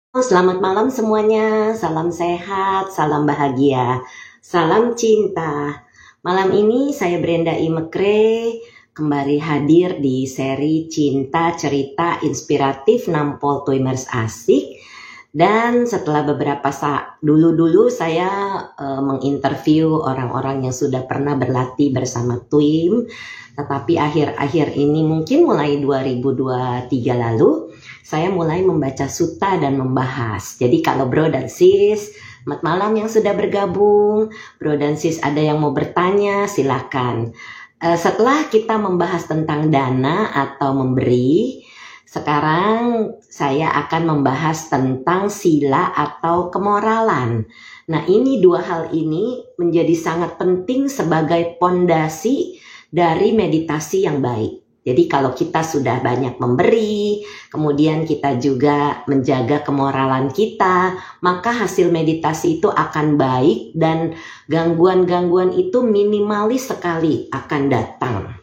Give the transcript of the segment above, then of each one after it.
Selamat malam semuanya, salam sehat, salam bahagia, salam cinta. Malam ini saya Brenda Imekre kembali hadir di seri Cinta Cerita Inspiratif Nampol Tuimers Asik. Dan setelah beberapa saat dulu saya menginterview orang-orang yang sudah pernah berlatih bersama Tuim, tetapi akhir-akhir ini mungkin mulai 2023 lalu saya mulai membaca sutta dan membahas. Jadi kalau bro dan sis, selamat malam yang sudah bergabung. Bro dan sis ada yang mau bertanya, silakan. Setelah kita membahas tentang dana atau memberi, sekarang saya akan membahas tentang sila atau kemoralan. Nah, ini dua hal ini menjadi sangat penting sebagai pondasi dari meditasi yang baik. Jadi kalau kita sudah banyak memberi, kemudian kita juga menjaga kemoralan kita, maka hasil meditasi itu akan baik dan gangguan-gangguan itu minimalis sekali akan datang.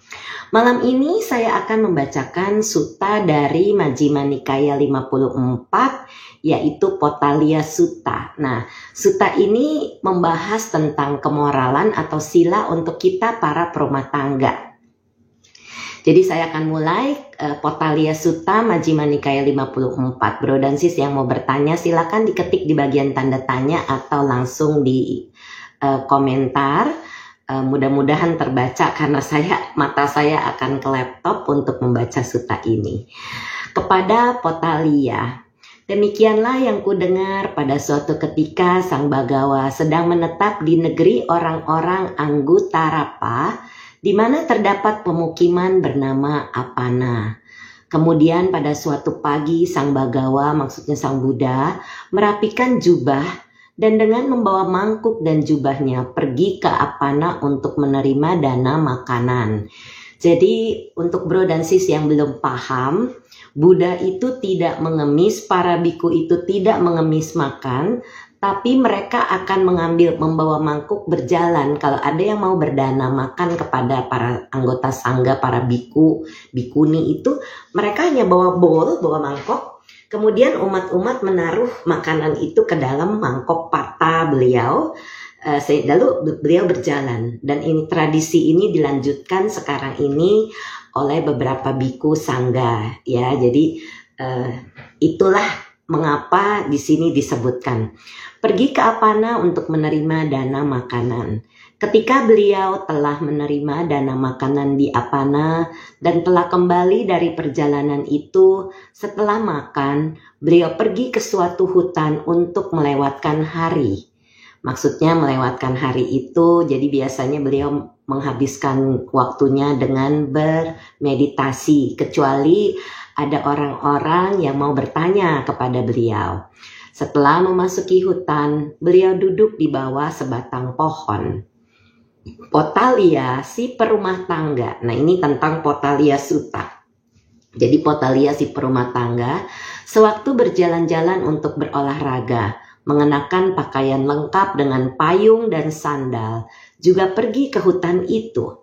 Malam ini saya akan membacakan sutta dari Majjhima Nikaya 54, yaitu Potthalya Sutta. Nah, sutta ini membahas tentang kemoralan atau sila untuk kita para perumah tangga. Jadi saya akan mulai Potthalya Sutta Majjhima Nikaya 54. Bro dan sis yang mau bertanya silakan diketik di bagian tanda tanya atau langsung di komentar. Mudah-mudahan terbaca karena mata saya akan ke laptop untuk membaca sutta ini. Kepada Potthalya, demikianlah yang kudengar pada suatu ketika Sang Bagawa sedang menetap di negeri orang-orang Anguttarapa, di mana terdapat pemukiman bernama Apana. Kemudian pada suatu pagi Sang Bagawa, maksudnya Sang Buddha, merapikan jubah dan dengan membawa mangkuk dan jubahnya pergi ke Apana untuk menerima dana makanan. Jadi untuk bro dan sis yang belum paham, Buddha itu tidak mengemis, para biku itu tidak mengemis makan, tapi mereka akan membawa mangkuk berjalan. Kalau ada yang mau berdana makan kepada para anggota sangga, para biku, bikuni itu, mereka hanya bawa bowl, bawa mangkok. Kemudian umat-umat menaruh makanan itu ke dalam mangkok pata beliau, lalu beliau berjalan. Dan ini tradisi ini dilanjutkan sekarang ini oleh beberapa biku sangga, ya. Jadi itulah mengapa di sini disebutkan pergi ke Apana untuk menerima dana makanan. Ketika beliau telah menerima dana makanan di Apana dan telah kembali dari perjalanan itu, setelah makan, beliau pergi ke suatu hutan untuk melewatkan hari. Maksudnya melewatkan hari itu, jadi biasanya beliau menghabiskan waktunya dengan bermeditasi, kecuali ada orang-orang yang mau bertanya kepada beliau. Setelah memasuki hutan, beliau duduk di bawah sebatang pohon. Potthalya si perumah tangga. Nah, ini tentang Potthalya Sutta. Jadi Potthalya si perumah tangga sewaktu berjalan-jalan untuk berolahraga, mengenakan pakaian lengkap dengan payung dan sandal, juga pergi ke hutan itu.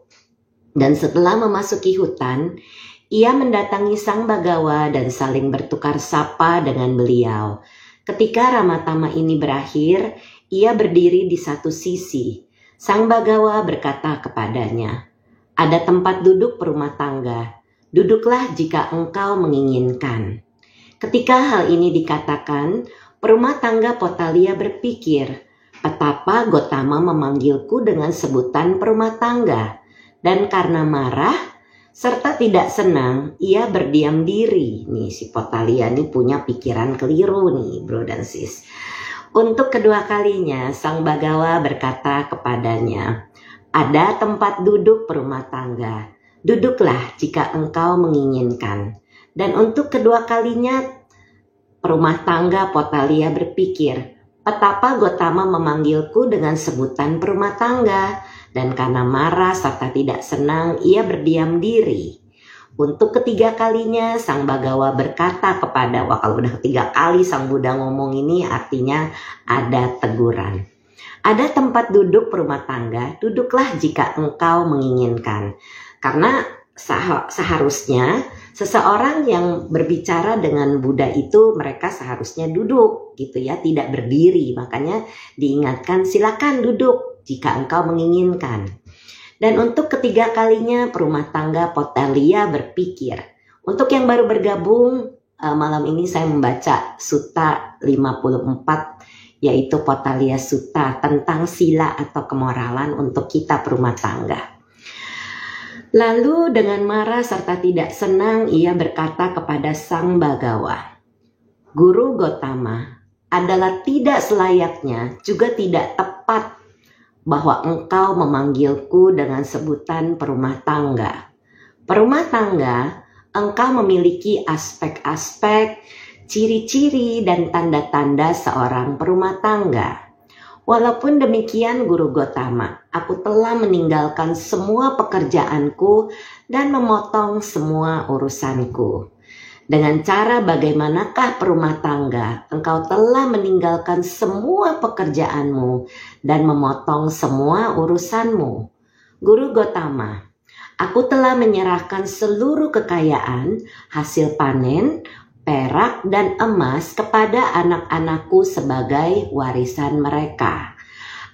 Dan setelah memasuki hutan, ia mendatangi Sang Bagawa dan saling bertukar sapa dengan beliau. Ketika Ramatama ini berakhir, ia berdiri di satu sisi. Sang Bagawa berkata kepadanya, "Ada tempat duduk perumah tangga. Duduklah jika engkau menginginkan." Ketika hal ini dikatakan, perumah tangga Potthalya berpikir, betapa Gotama memanggilku dengan sebutan perumah tangga. Dan karena marah, serta tidak senang, ia berdiam diri. Nih si Potthalya ini punya pikiran keliru nih bro dan sis. Untuk kedua kalinya, Sang Bagawa berkata kepadanya, "Ada tempat duduk perumah tangga. Duduklah jika engkau menginginkan." Dan untuk kedua kalinya, perumah tangga Potthalya berpikir, betapa Gotama memanggilku dengan sebutan perumah tangga. Dan karena marah serta tidak senang, ia berdiam diri. Untuk ketiga kalinya Sang Bagawa berkata kalau udah ketiga kali Sang Buddha ngomong ini artinya ada teguran. Ada tempat duduk perumah tangga, duduklah jika engkau menginginkan. Karena seharusnya Seseorang yang berbicara dengan Buddha itu mereka seharusnya duduk gitu ya, tidak berdiri. Makanya diingatkan silakan duduk jika engkau menginginkan. Dan untuk ketiga kalinya perumah tangga Potalia berpikir. Untuk yang baru bergabung, malam ini saya membaca Sutta 54, yaitu Potalia Sutta tentang sila atau kemoralan untuk kita perumah tangga. Lalu dengan marah serta tidak senang ia berkata kepada Sang Bagawa, Guru Gotama, adalah tidak selayaknya juga tidak tepat bahwa engkau memanggilku dengan sebutan perumah tangga. Perumah tangga, engkau memiliki aspek-aspek, ciri-ciri dan tanda-tanda seorang perumah tangga. Walaupun demikian Guru Gotama, aku telah meninggalkan semua pekerjaanku dan memotong semua urusanku. Dengan cara bagaimanakah perumah tangga, engkau telah meninggalkan semua pekerjaanmu dan memotong semua urusanmu. Guru Gotama, aku telah menyerahkan seluruh kekayaan, hasil panen, perak dan emas kepada anak-anakku sebagai warisan mereka.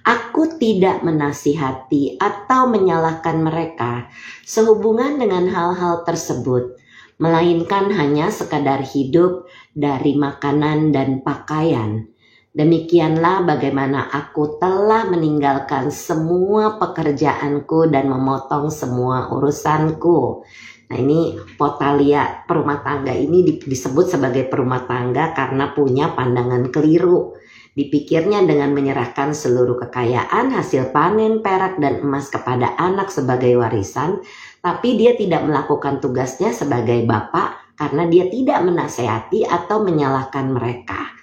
Aku tidak menasihati atau menyalahkan mereka sehubungan dengan hal-hal tersebut, melainkan hanya sekadar hidup dari makanan dan pakaian. Demikianlah bagaimana aku telah meninggalkan semua pekerjaanku dan memotong semua urusanku. Nah ini Potalia perumah tangga ini disebut sebagai perumah tangga karena punya pandangan keliru. Dipikirnya dengan menyerahkan seluruh kekayaan, hasil panen, perak dan emas kepada anak sebagai warisan, tapi dia tidak melakukan tugasnya sebagai bapak karena dia tidak menasehati atau menyalahkan mereka.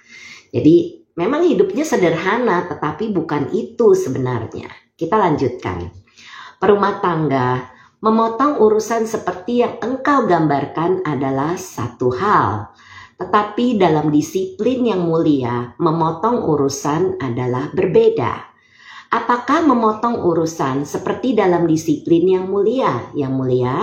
Jadi memang hidupnya sederhana tetapi bukan itu sebenarnya. Kita lanjutkan. Perumah tangga, memotong urusan seperti yang engkau gambarkan adalah satu hal. Tetapi dalam disiplin yang mulia, memotong urusan adalah berbeda. Apakah memotong urusan seperti dalam disiplin yang mulia? Yang mulia,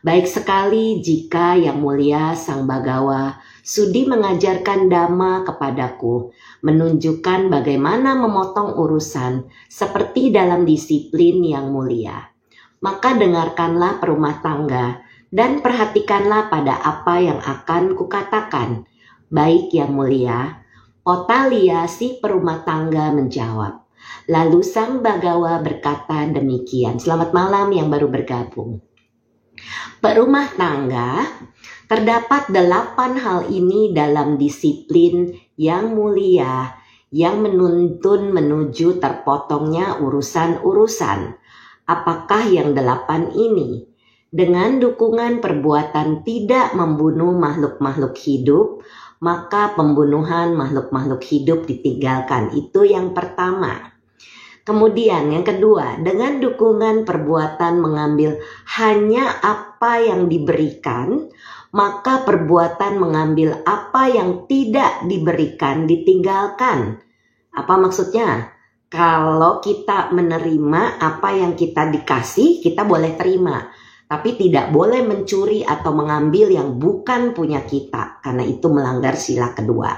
baik sekali jika yang mulia Sang Bagawa sudi mengajarkan Dhamma kepadaku, menunjukkan bagaimana memotong urusan seperti dalam disiplin yang mulia. Maka dengarkanlah perumah tangga dan perhatikanlah pada apa yang akan kukatakan. Baik yang mulia, Potalia si perumah tangga menjawab. Lalu Sang Bagawa berkata demikian. Selamat malam yang baru bergabung. Perumah tangga, terdapat 8 hal ini dalam disiplin yang mulia yang menuntun menuju terpotongnya urusan-urusan. Apakah yang 8 ini? Dengan dukungan perbuatan tidak membunuh makhluk-makhluk hidup, maka pembunuhan makhluk-makhluk hidup ditinggalkan. Itu yang pertama. Kemudian yang kedua, dengan dukungan perbuatan mengambil hanya apa yang diberikan, maka perbuatan mengambil apa yang tidak diberikan ditinggalkan. Apa maksudnya? Kalau kita menerima apa yang kita dikasih, kita boleh terima. Tapi tidak boleh mencuri atau mengambil yang bukan punya kita, karena itu melanggar sila kedua.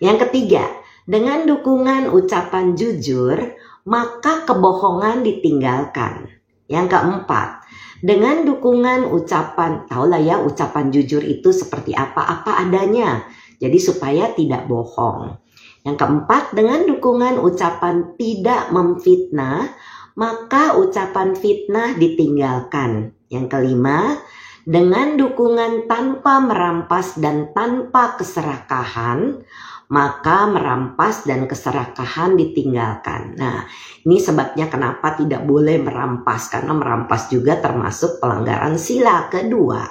Yang ketiga, dengan dukungan ucapan jujur, maka kebohongan ditinggalkan. Yang keempat, dengan dukungan ucapan, tahulah ya ucapan jujur itu seperti apa adanya, jadi supaya tidak bohong. Yang keempat, dengan dukungan ucapan tidak memfitnah, maka ucapan fitnah ditinggalkan. Yang kelima, dengan dukungan tanpa merampas dan tanpa keserakahan, maka merampas dan keserakahan ditinggalkan. Nah, ini sebabnya kenapa tidak boleh merampas, karena merampas juga termasuk pelanggaran sila kedua.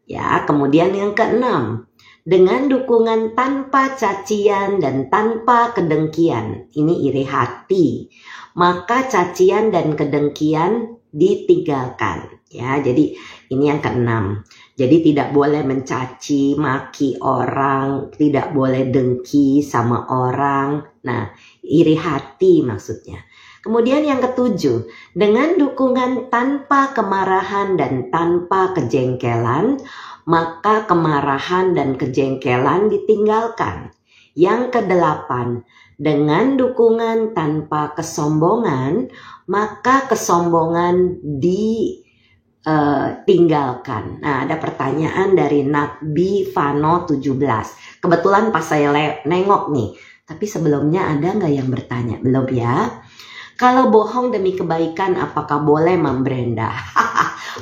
Ya, kemudian yang keenam, dengan dukungan tanpa cacian dan tanpa kedengkian. Ini iri hati. Maka cacian dan kedengkian ditinggalkan. Ya, jadi ini yang keenam. Jadi tidak boleh mencaci maki orang, tidak boleh dengki sama orang. Nah, iri hati maksudnya. Kemudian yang ketujuh, dengan dukungan tanpa kemarahan dan tanpa kejengkelan, maka kemarahan dan kejengkelan ditinggalkan. Yang kedelapan, dengan dukungan tanpa kesombongan, maka kesombongan ditinggalkan. Nah, ada pertanyaan dari Nabi Vano 17. Kebetulan pas saya nengok nih, tapi sebelumnya ada nggak yang bertanya? Belum ya? Kalau bohong demi kebaikan, apakah boleh, Mam Brenda?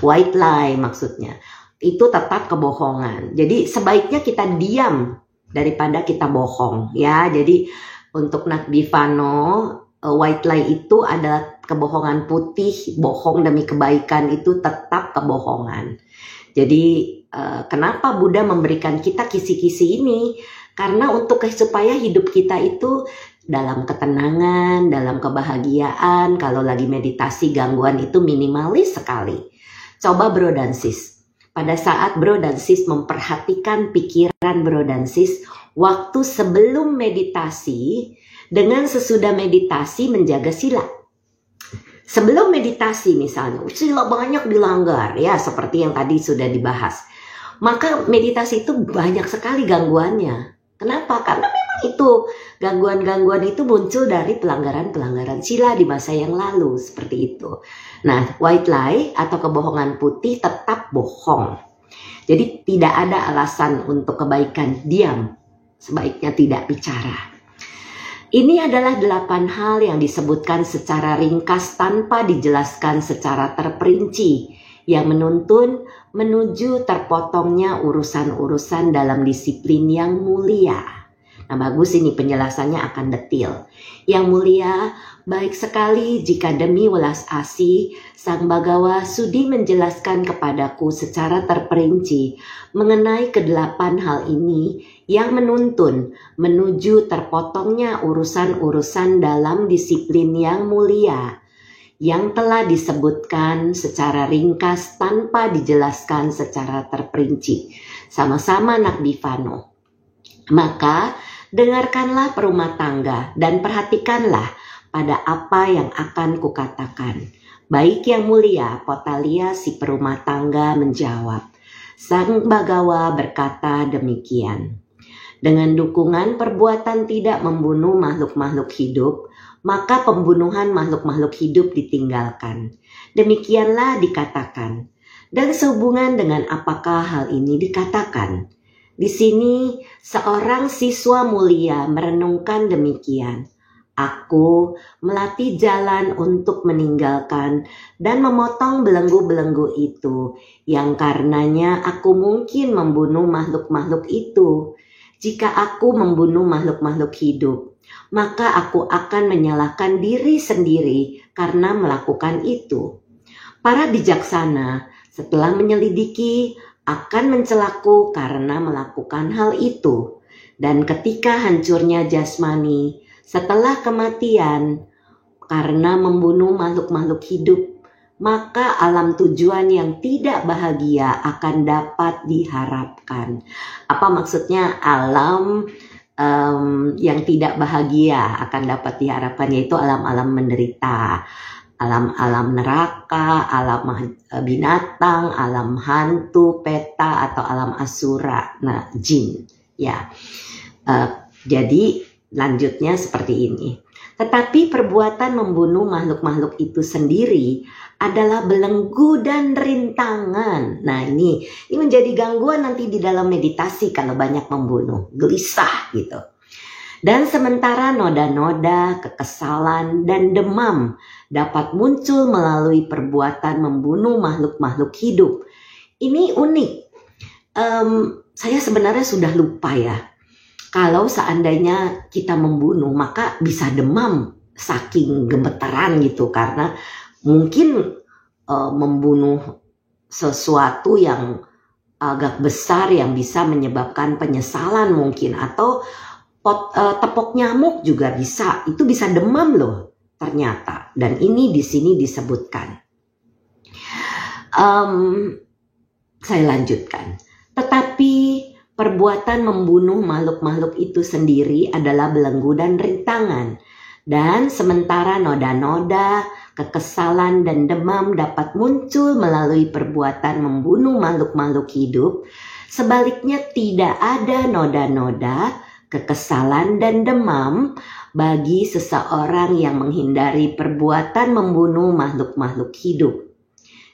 White lie maksudnya. Itu tetap kebohongan. Jadi sebaiknya kita diam daripada kita bohong ya. Jadi untuk Nabi Vano, white lie itu adalah kebohongan putih, bohong demi kebaikan itu tetap kebohongan. Jadi kenapa Buddha memberikan kita kisi-kisi ini? Karena supaya hidup kita itu dalam ketenangan, dalam kebahagiaan. Kalau lagi meditasi gangguan itu minimalis sekali. Coba bro dan sis. Pada saat bro dan sis memperhatikan pikiran bro dan sis, waktu sebelum meditasi dengan sesudah meditasi menjaga sila. Sebelum meditasi misalnya, sila banyak dilanggar ya seperti yang tadi sudah dibahas. Maka meditasi itu banyak sekali gangguannya. Kenapa? Karena memang itu gangguan-gangguan itu muncul dari pelanggaran-pelanggaran sila di masa yang lalu seperti itu. Nah, white lie atau kebohongan putih tetap bohong. Jadi tidak ada alasan untuk kebaikan diam, sebaiknya tidak bicara. Ini adalah 8 hal yang disebutkan secara ringkas tanpa dijelaskan secara terperinci yang menuntun menuju terpotongnya urusan-urusan dalam disiplin yang mulia. Nah, bagus ini penjelasannya akan detail. Yang mulia, baik sekali jika demi welas asih Sang Bagawa sudi menjelaskan kepadaku secara terperinci mengenai ke-8 hal ini yang menuntun menuju terpotongnya urusan-urusan dalam disiplin yang mulia yang telah disebutkan secara ringkas tanpa dijelaskan secara terperinci. Sama-sama Nabi Vano. Maka dengarkanlah perumah tangga dan perhatikanlah pada apa yang akan kukatakan. Baik yang mulia, Potalia si perumah tangga menjawab. Sang Bagawa berkata demikian. Dengan dukungan perbuatan tidak membunuh makhluk-makhluk hidup, maka pembunuhan makhluk-makhluk hidup ditinggalkan. Demikianlah dikatakan. Dan sehubungan dengan apakah hal ini dikatakan? Di sini seorang siswa mulia merenungkan demikian. Aku melatih jalan untuk meninggalkan dan memotong belenggu-belenggu itu, yang karenanya aku mungkin membunuh makhluk-makhluk itu. Jika aku membunuh makhluk-makhluk hidup, maka aku akan menyalahkan diri sendiri karena melakukan itu. Para bijaksana setelah menyelidiki akan mencelaku karena melakukan hal itu. Dan ketika hancurnya jasmani setelah kematian karena membunuh makhluk-makhluk hidup, maka alam tujuan yang tidak bahagia akan dapat diharapkan. Apa maksudnya alam yang tidak bahagia akan dapat diharapkan, yaitu alam-alam menderita, alam-alam neraka, alam binatang, alam hantu, peta atau alam asura, nah jin ya. Jadi lanjutnya seperti ini. Tetapi perbuatan membunuh makhluk-makhluk itu sendiri adalah belenggu dan rintangan. Nah ini menjadi gangguan nanti di dalam meditasi kalau banyak membunuh, gelisah gitu. Dan sementara noda-noda, kekesalan, dan demam dapat muncul melalui perbuatan membunuh makhluk-makhluk hidup. Ini unik. Saya sebenarnya sudah lupa ya. Kalau seandainya kita membunuh, maka bisa demam saking gemetaran gitu. Karena mungkin membunuh sesuatu yang agak besar yang bisa menyebabkan penyesalan mungkin. Atau tepok nyamuk juga bisa. Itu bisa demam loh ternyata. Dan ini di sini disebutkan. Saya lanjutkan. Tetapi perbuatan membunuh makhluk-makhluk itu sendiri adalah belenggu dan rintangan. Dan sementara noda-noda, kekesalan dan demam dapat muncul melalui perbuatan membunuh makhluk-makhluk hidup, sebaliknya tidak ada noda-noda, kekesalan dan demam bagi seseorang yang menghindari perbuatan membunuh makhluk-makhluk hidup.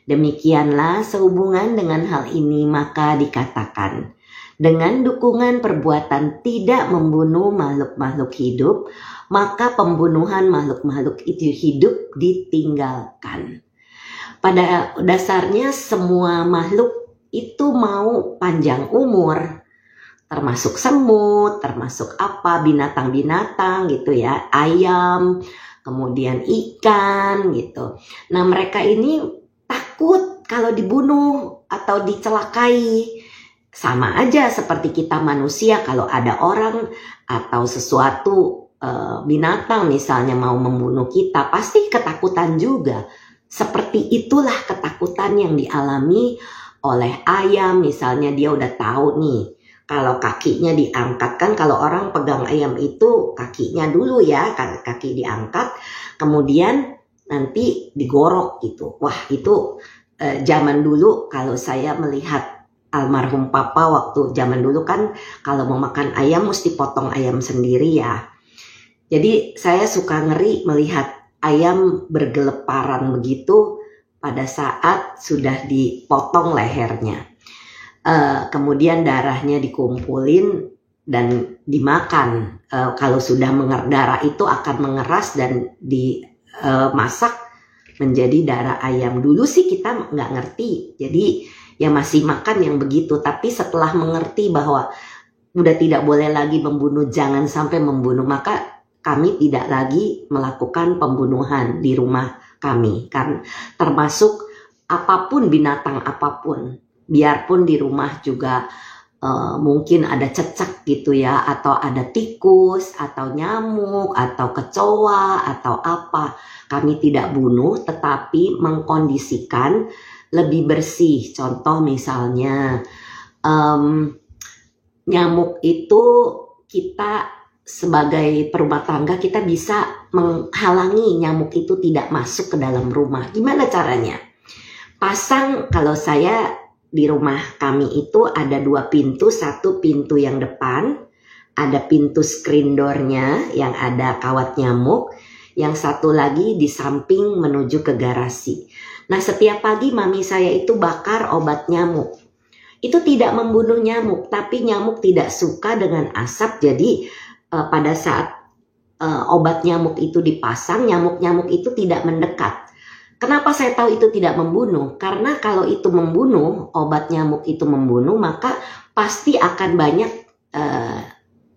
Demikianlah sehubungan dengan hal ini maka dikatakan, dengan dukungan perbuatan tidak membunuh makhluk-makhluk hidup, maka pembunuhan makhluk-makhluk itu hidup ditinggalkan. Pada dasarnya semua makhluk itu mau panjang umur, termasuk semut, termasuk binatang-binatang gitu ya, ayam, kemudian ikan gitu. Nah, mereka ini takut kalau dibunuh atau dicelakai. Sama aja seperti kita manusia, kalau ada orang atau sesuatu binatang misalnya mau membunuh kita, pasti ketakutan juga. Seperti itulah ketakutan yang dialami oleh ayam. Misalnya dia udah tahu nih, kalau kakinya diangkat, kan kalau orang pegang ayam itu kakinya dulu ya, kaki diangkat, kemudian nanti digorok gitu. Wah, itu zaman dulu kalau saya melihat almarhum papa waktu zaman dulu kan kalau mau makan ayam mesti potong ayam sendiri ya. Jadi saya suka ngeri melihat ayam bergeleparan begitu pada saat sudah dipotong lehernya. Kemudian darahnya dikumpulin dan dimakan. Kalau sudah darah itu akan mengeras dan dimasak menjadi darah ayam. Dulu sih kita nggak ngerti, jadi ya masih makan yang begitu. Tapi setelah mengerti bahwa udah tidak boleh lagi membunuh, jangan sampai membunuh, maka kami tidak lagi melakukan pembunuhan di rumah kami, kan termasuk apapun, binatang apapun, biarpun di rumah juga mungkin ada cecak gitu ya, atau ada tikus, atau nyamuk, atau kecoa, atau apa, kami tidak bunuh, tetapi mengkondisikan lebih bersih. Contoh misalnya nyamuk itu kita sebagai perumah tangga kita bisa menghalangi nyamuk itu tidak masuk ke dalam rumah. Gimana caranya? Pasang, kalau saya di rumah kami itu ada 2 pintu, satu pintu yang depan, ada pintu screen door-nya yang ada kawat nyamuk, yang satu lagi di samping menuju ke garasi. Nah, setiap pagi mami saya itu bakar obat nyamuk. Itu tidak membunuh nyamuk, tapi nyamuk tidak suka dengan asap, jadi pada saat obat nyamuk itu dipasang, nyamuk-nyamuk itu tidak mendekat. Kenapa saya tahu itu tidak membunuh? Karena kalau itu membunuh, obat nyamuk itu membunuh, maka pasti akan banyak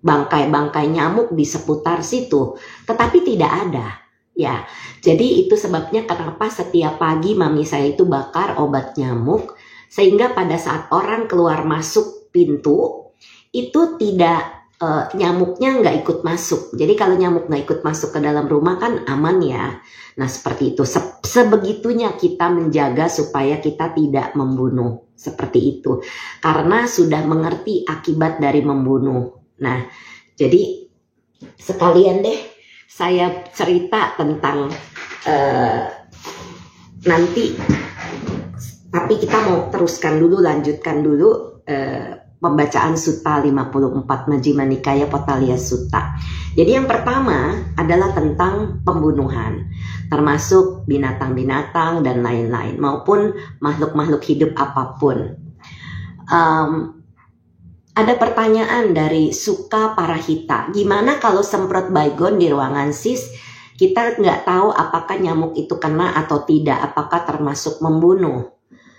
bangkai-bangkai nyamuk di seputar situ. Tetapi tidak ada. Ya, jadi itu sebabnya kenapa setiap pagi mami saya itu bakar obat nyamuk, sehingga pada saat orang keluar masuk pintu, itu tidak nyamuknya nggak ikut masuk. Jadi kalau nyamuk nggak ikut masuk ke dalam rumah kan aman ya. Nah seperti itu, sebegitunya kita menjaga supaya kita tidak membunuh, seperti itu. Karena sudah mengerti akibat dari membunuh. Nah jadi sekalian deh saya cerita tentang nanti, tapi kita mau teruskan dulu, lanjutkan dulu pembacaan Sutta 54 Majjhima Nikaya Potthalya Sutta. Jadi yang pertama adalah tentang pembunuhan, termasuk binatang-binatang dan lain-lain, maupun makhluk-makhluk hidup apapun. Ada pertanyaan dari Suka Parahita, gimana kalau semprot baygon di ruangan sis, kita nggak tahu apakah nyamuk itu kena atau tidak, apakah termasuk membunuh?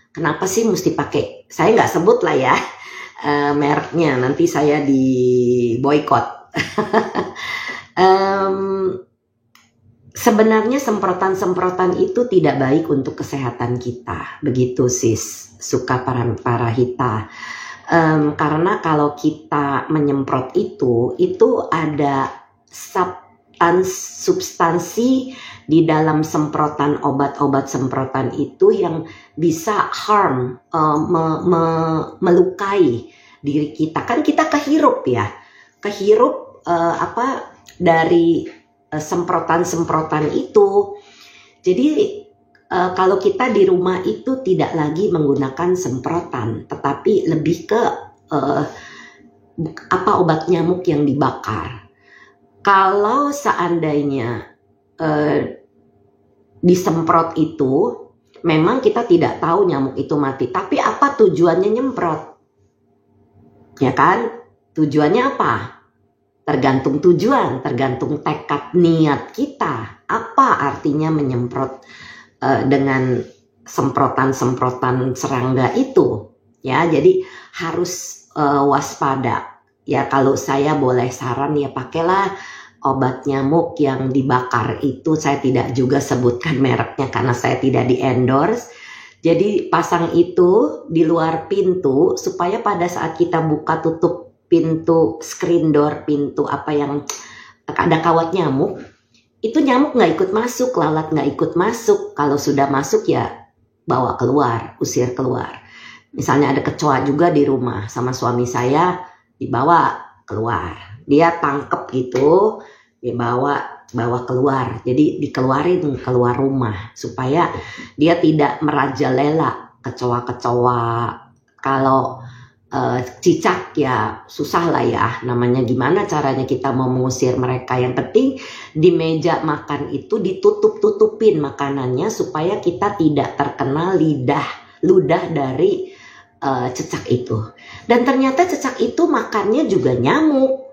Kenapa sih mesti pakai, saya nggak sebut lah ya mereknya, nanti saya di boykot. Sebenarnya semprotan-semprotan itu tidak baik untuk kesehatan kita, begitu sis Suka Parahita. Karena kalau kita menyemprot itu ada substansi di dalam semprotan, obat-obat semprotan itu yang bisa harm, melukai diri kita. Kan kita kehirup ya, kehirup dari semprotan-semprotan itu. Jadi kalau kita di rumah itu tidak lagi menggunakan semprotan, tetapi lebih ke obat nyamuk yang dibakar. Kalau seandainya disemprot itu, memang kita tidak tahu nyamuk itu mati, tapi apa tujuannya nyemprot? Ya kan? Tujuannya apa? Tergantung tujuan, tergantung tekad niat kita. Apa artinya menyemprot dengan semprotan-semprotan serangga itu? Ya, jadi harus waspada. Ya, kalau saya boleh saran ya pakailah obat nyamuk yang dibakar itu. Saya tidak juga sebutkan mereknya karena saya tidak di-endorse. Jadi pasang itu di luar pintu supaya pada saat kita buka tutup pintu screen door, pintu apa yang ada kawat nyamuk, itu nyamuk nggak ikut masuk, lalat nggak ikut masuk. Kalau sudah masuk ya bawa keluar, usir keluar. Misalnya ada kecoa juga di rumah sama suami saya, dibawa keluar. Dia tangkep gitu, dibawa keluar. Jadi dikeluarin keluar rumah supaya dia tidak merajalela kecoa-kecoa. Kalau cicak ya susah lah ya, namanya gimana caranya kita mau mengusir mereka. Yang penting di meja makan itu ditutup-tutupin makanannya supaya kita tidak terkena ludah dari cicak itu. Dan ternyata cicak itu makannya juga nyamuk.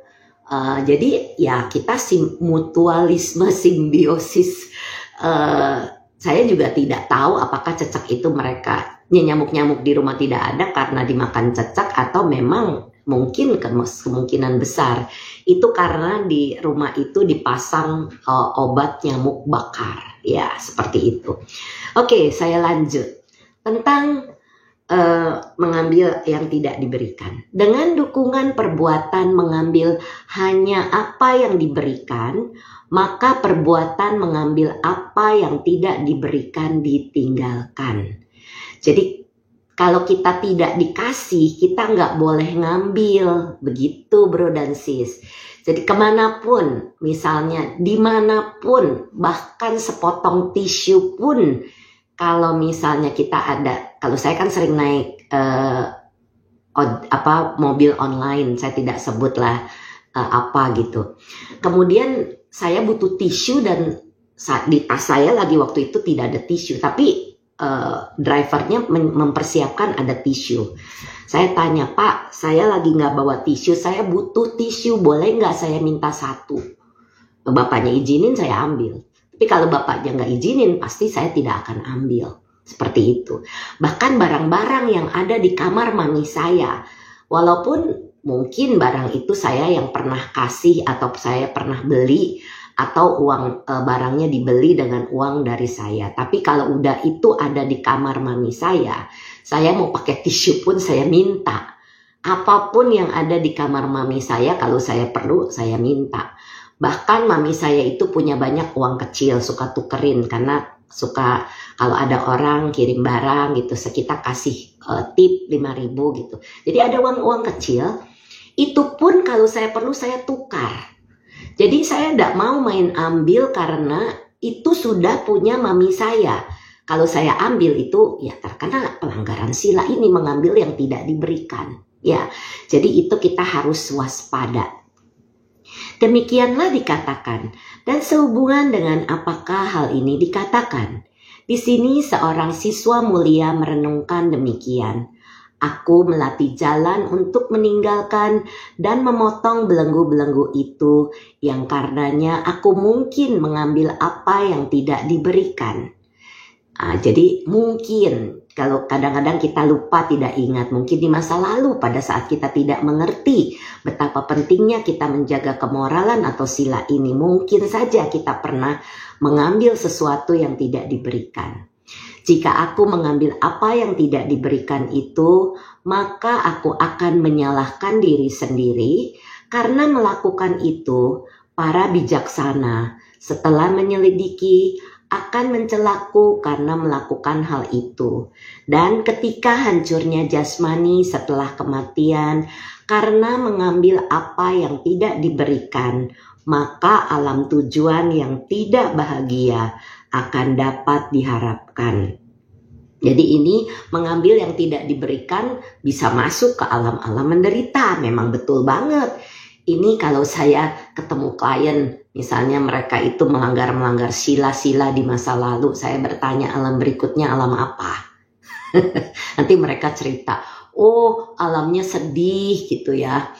Jadi ya kita mutualisme, simbiosis. Saya juga tidak tahu apakah cicak itu nyamuk-nyamuk di rumah tidak ada karena dimakan cicak, atau memang mungkin kemungkinan besar itu karena di rumah itu dipasang obat nyamuk bakar. Ya, seperti itu. Oke, saya lanjut tentang mengambil yang tidak diberikan. Dengan dukungan perbuatan mengambil hanya apa yang diberikan, maka perbuatan mengambil apa yang tidak diberikan ditinggalkan. Jadi kalau kita tidak dikasih, kita nggak boleh ngambil. Begitu bro dan sis. Jadi kemanapun, misalnya dimanapun, bahkan sepotong tisu pun, kalau misalnya kita ada, kalau saya kan sering naik mobil online, saya tidak sebutlah apa gitu. Kemudian saya butuh tisu dan di tas saya lagi waktu itu tidak ada tisu, tapi drivernya mempersiapkan ada tisu. Saya tanya, Pak, saya lagi nggak bawa tisu, saya butuh tisu, boleh nggak saya minta satu? Bapaknya izinin, saya ambil. Tapi kalau bapaknya nggak izinin, pasti saya tidak akan ambil. Seperti itu. Bahkan barang-barang yang ada di kamar mami saya, walaupun mungkin barang itu saya yang pernah kasih atau saya pernah beli, atau uang barangnya dibeli dengan uang dari saya. Tapi kalau udah itu ada di kamar mami saya mau pakai tisu pun saya minta. Apapun yang ada di kamar mami saya, kalau saya perlu saya minta. Bahkan mami saya itu punya banyak uang kecil, suka tukerin karena suka kalau ada orang kirim barang gitu, kita kasih tip 5.000 gitu. Jadi ada uang-uang kecil, itu pun kalau saya perlu saya tukar. Jadi saya tidak mau main ambil karena itu sudah punya mami saya. Kalau saya ambil itu ya terkena pelanggaran sila ini, mengambil yang tidak diberikan. Ya, jadi itu kita harus waspada. Demikianlah dikatakan, dan sehubungan dengan apakah hal ini dikatakan. Di sini seorang siswa mulia merenungkan demikian. Aku melatih jalan untuk meninggalkan dan memotong belenggu-belenggu itu yang karenanya aku mungkin mengambil apa yang tidak diberikan. Jadi mungkin kalau kadang-kadang kita lupa, tidak ingat, mungkin di masa lalu pada saat kita tidak mengerti betapa pentingnya kita menjaga kemoralan atau sila ini, mungkin saja kita pernah mengambil sesuatu yang tidak diberikan. Jika aku mengambil apa yang tidak diberikan itu, maka aku akan menyalahkan diri sendiri karena melakukan itu. Para bijaksana setelah menyelidiki akan mencelaku karena melakukan hal itu. Dan ketika hancurnya jasmani setelah kematian karena mengambil apa yang tidak diberikan, maka alam tujuan yang tidak bahagia akan dapat diharapkan. Jadi ini mengambil yang tidak diberikan bisa masuk ke alam-alam menderita. Memang betul banget. Ini kalau saya ketemu klien, misalnya mereka itu melanggar sila-sila di masa lalu, saya bertanya alam berikutnya alam apa? Nanti mereka cerita, oh alamnya sedih gitu ya.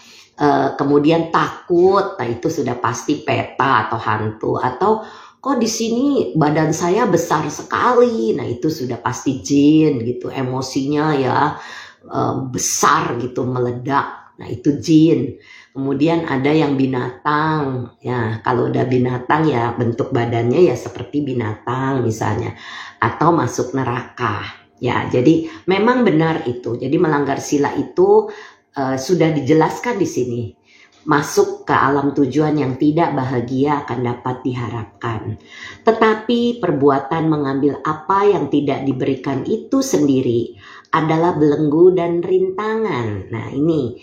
Kemudian takut, nah itu sudah pasti peta atau hantu. Atau kok di sini badan saya besar sekali, nah itu sudah pasti jin gitu, emosinya ya besar gitu, meledak, nah itu jin. Kemudian ada yang binatang, ya kalau udah binatang ya bentuk badannya ya seperti binatang misalnya, atau masuk neraka. Ya jadi memang benar itu, jadi melanggar sila itu sudah dijelaskan di sini. Masuk ke alam tujuan yang tidak bahagia akan dapat diharapkan. Tetapi perbuatan mengambil apa yang tidak diberikan itu sendiri adalah belenggu dan rintangan. Nah ini,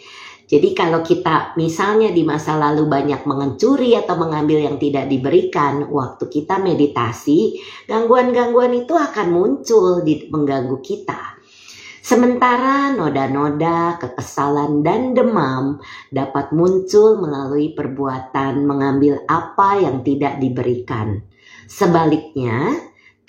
jadi kalau kita misalnya di masa lalu banyak mencuri atau mengambil yang tidak diberikan, waktu kita meditasi, gangguan-gangguan itu akan muncul mengganggu kita. Sementara noda-noda, kekesalan, dan demam dapat muncul melalui perbuatan mengambil apa yang tidak diberikan. Sebaliknya,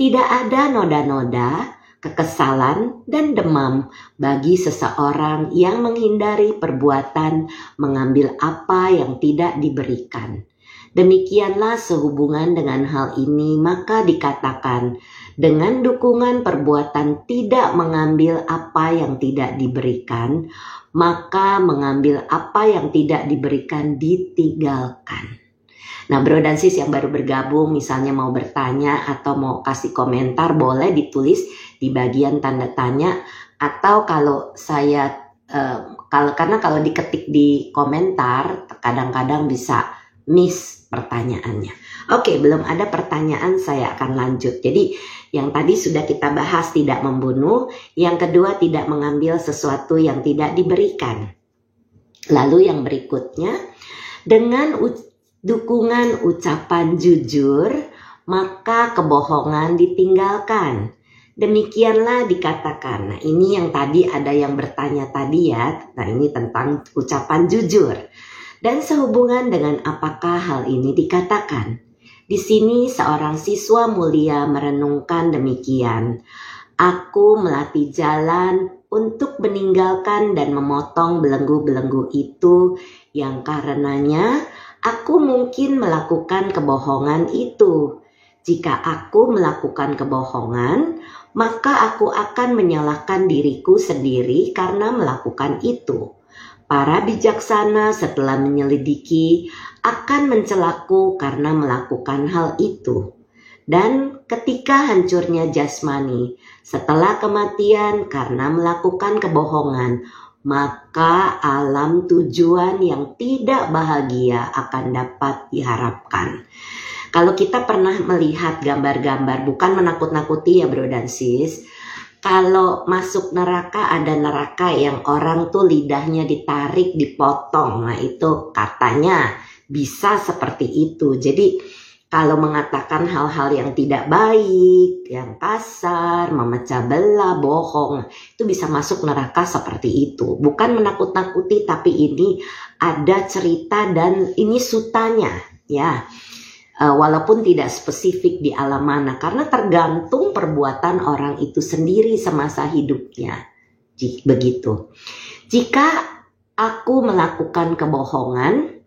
tidak ada noda-noda, kekesalan, dan demam bagi seseorang yang menghindari perbuatan mengambil apa yang tidak diberikan. Demikianlah sehubungan dengan hal ini, maka dikatakan, dengan dukungan perbuatan tidak mengambil apa yang tidak diberikan, maka mengambil apa yang tidak diberikan ditinggalkan. Nah, bro dan sis yang baru bergabung, misalnya mau bertanya atau mau kasih komentar, boleh ditulis di bagian tanda tanya. Atau kalau saya, karena kalau diketik di komentar, kadang-kadang bisa miss pertanyaannya. Oke, belum ada pertanyaan, saya akan lanjut. Jadi yang tadi sudah kita bahas, tidak membunuh. Yang kedua, tidak mengambil sesuatu yang tidak diberikan. Lalu yang berikutnya, dengan dukungan ucapan jujur, maka kebohongan ditinggalkan. Demikianlah dikatakan. Nah ini yang tadi ada yang bertanya tadi ya. Nah ini tentang ucapan jujur. Dan sehubungan dengan apakah hal ini dikatakan? Di sini seorang siswa mulia merenungkan demikian. Aku melatih jalan untuk meninggalkan dan memotong belenggu-belenggu itu yang karenanya aku mungkin melakukan kebohongan itu. Jika aku melakukan kebohongan, maka aku akan menyalahkan diriku sendiri karena melakukan itu. Para bijaksana setelah menyelidiki akan mencelaku karena melakukan hal itu. Dan ketika hancurnya jasmani setelah kematian karena melakukan kebohongan, maka alam tujuan yang tidak bahagia akan dapat diharapkan. Kalau kita pernah melihat gambar-gambar, bukan menakut-nakuti ya bro dan sis, kalau masuk neraka, ada neraka yang orang tuh lidahnya ditarik, dipotong. Nah itu katanya bisa seperti itu. Jadi kalau mengatakan hal-hal yang tidak baik, yang kasar, memecah belah, bohong, itu bisa masuk neraka seperti itu. Bukan menakut-nakuti, tapi ini ada cerita dan ini sutanya ya. Walaupun tidak spesifik di alam mana, karena tergantung perbuatan orang itu sendiri semasa hidupnya. Begitu. Jika aku melakukan kebohongan,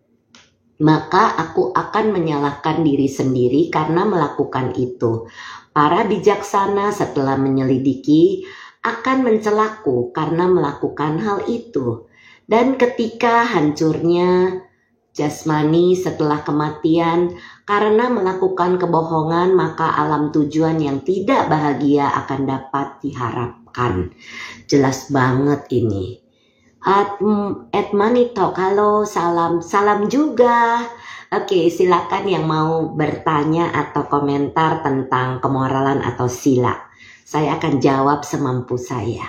maka aku akan menyalahkan diri sendiri karena melakukan itu. Para bijaksana setelah menyelidiki akan mencelaku karena melakukan hal itu. Dan ketika hancurnya jasmani setelah kematian karena melakukan kebohongan, maka alam tujuan yang tidak bahagia akan dapat diharapkan. Jelas banget ini. Edmanito, halo, salam juga. Oke, silakan yang mau bertanya atau komentar tentang kemoralan atau sila. Saya akan jawab semampu saya.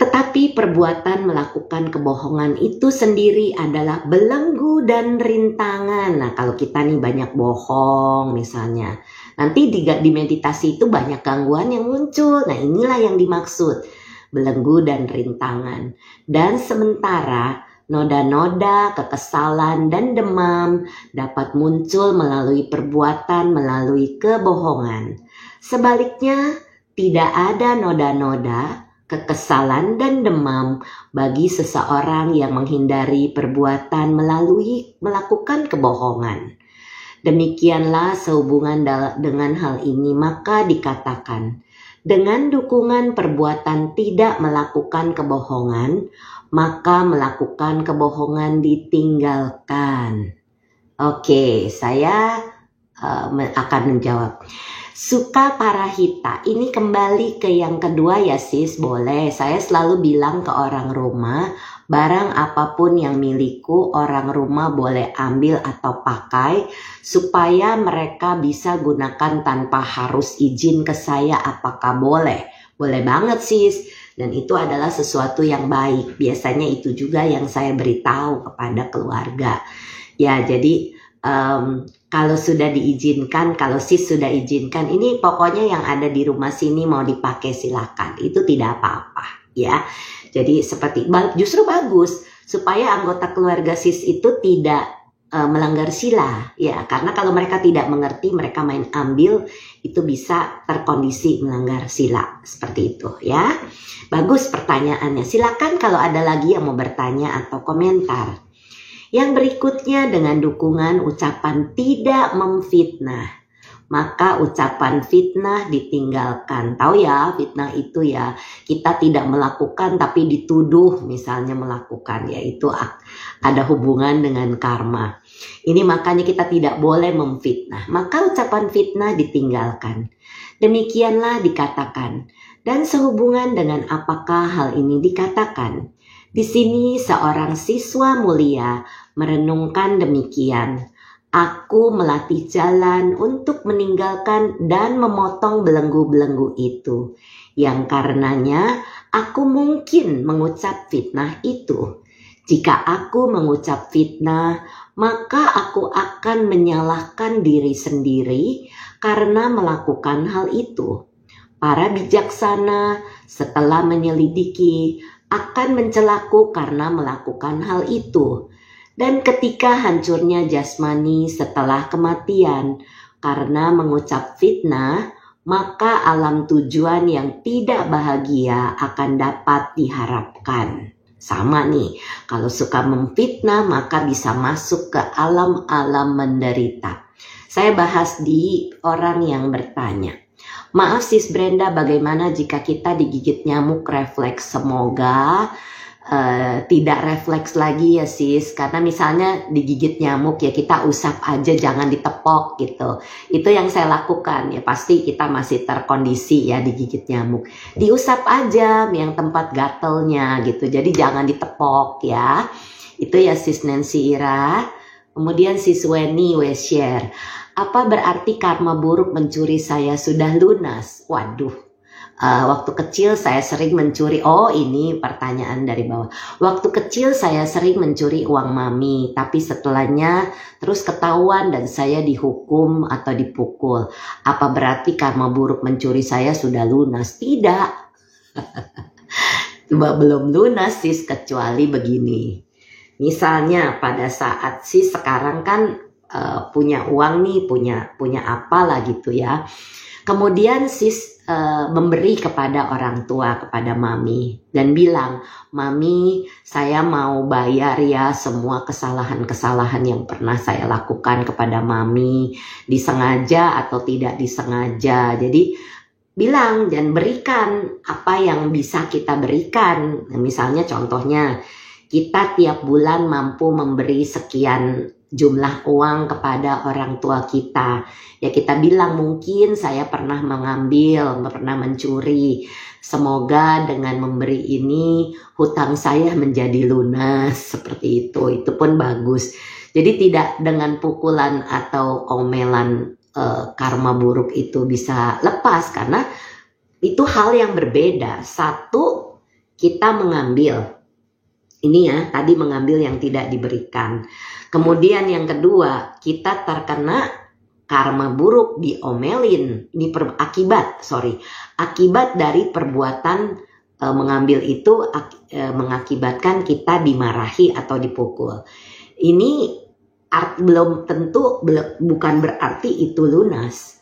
Tetapi perbuatan melakukan kebohongan itu sendiri adalah belenggu dan rintangan. Nah, kalau kita nih banyak bohong misalnya, nanti di meditasi itu banyak gangguan yang muncul. Nah, inilah yang dimaksud, belenggu dan rintangan. Dan sementara noda-noda, kekesalan, dan demam dapat muncul melalui perbuatan, melalui kebohongan. Sebaliknya, tidak ada noda-noda, kekesalan, dan demam bagi seseorang yang menghindari perbuatan melalui melakukan kebohongan. Demikianlah sehubungan dengan hal ini, maka dikatakan, dengan dukungan perbuatan tidak melakukan kebohongan, maka melakukan kebohongan ditinggalkan. Oke, saya akan menjawab. Suka parahita, ini kembali ke yang kedua ya sis, boleh. Saya selalu bilang ke orang rumah, barang apapun yang milikku, orang rumah boleh ambil atau pakai, supaya mereka bisa gunakan tanpa harus izin ke saya. Apakah boleh? Boleh banget sis, dan itu adalah sesuatu yang baik. Biasanya itu juga yang saya beritahu kepada keluarga. Ya, jadi kalau sudah diizinkan, kalau sis sudah izinkan, ini pokoknya yang ada di rumah sini mau dipakai silakan, itu tidak apa-apa ya. Jadi seperti justru bagus supaya anggota keluarga sis itu tidak melanggar sila ya, karena kalau mereka tidak mengerti, mereka main ambil, itu bisa terkondisi melanggar sila seperti itu ya. Bagus pertanyaannya, silakan kalau ada lagi yang mau bertanya atau komentar. Yang berikutnya, dengan dukungan ucapan tidak memfitnah, maka ucapan fitnah ditinggalkan. Tahu ya, fitnah itu ya kita tidak melakukan tapi dituduh misalnya melakukan, yaitu ada hubungan dengan karma. Ini makanya kita tidak boleh memfitnah, maka ucapan fitnah ditinggalkan. Demikianlah dikatakan. Dan sehubungan dengan apakah hal ini dikatakan? Di sini seorang siswa mulia merenungkan demikian. Aku melatih jalan untuk meninggalkan dan memotong belenggu-belenggu itu, yang karenanya aku mungkin mengucap fitnah itu. Jika aku mengucap fitnah, maka aku akan menyalahkan diri sendiri karena melakukan hal itu. Para bijaksana setelah menyelidiki akan mencelaku karena melakukan hal itu. Dan ketika hancurnya jasmani setelah kematian karena mengucap fitnah, maka alam tujuan yang tidak bahagia akan dapat diharapkan. Sama nih, kalau suka memfitnah maka bisa masuk ke alam-alam menderita. Saya bahas di orang yang bertanya. Maaf sis Brenda, bagaimana jika kita digigit nyamuk refleks? Semoga tidak refleks lagi ya sis, karena misalnya digigit nyamuk ya kita usap aja, jangan ditepok gitu. Itu yang saya lakukan ya, pasti kita masih terkondisi ya digigit nyamuk. Diusap aja yang tempat gatelnya gitu, jadi jangan ditepok ya. Itu ya sis Nancy Ira. Kemudian sis Weni share. Apa berarti karma buruk mencuri saya sudah lunas? Waduh, waktu kecil saya sering mencuri. Oh, ini pertanyaan dari bawah. Waktu kecil saya sering mencuri uang mami, tapi setelahnya terus ketahuan dan saya dihukum atau dipukul. Apa berarti karma buruk mencuri saya sudah lunas? Tidak. Belum lunas sis, kecuali begini. Misalnya pada saat sis sekarang kan punya uang nih, punya apalah gitu ya. Kemudian sis memberi kepada orang tua, kepada mami, dan bilang, mami saya mau bayar ya semua kesalahan-kesalahan yang pernah saya lakukan kepada mami, disengaja atau tidak disengaja. Jadi bilang dan berikan apa yang bisa kita berikan. Misalnya contohnya, kita tiap bulan mampu memberi sekian jumlah uang kepada orang tua kita. Ya kita bilang mungkin saya pernah mengambil, pernah mencuri. Semoga dengan memberi ini hutang saya menjadi lunas, seperti itu. Itu pun bagus. Jadi tidak dengan pukulan atau omelan karma buruk itu bisa lepas, karena itu hal yang berbeda. Satu, kita mengambil. Ini ya, tadi mengambil yang tidak diberikan. Kemudian yang kedua, kita terkena karma buruk, diomelin. Ini akibat dari perbuatan mengambil itu mengakibatkan kita dimarahi atau dipukul. Ini belum tentu, bukan berarti itu lunas.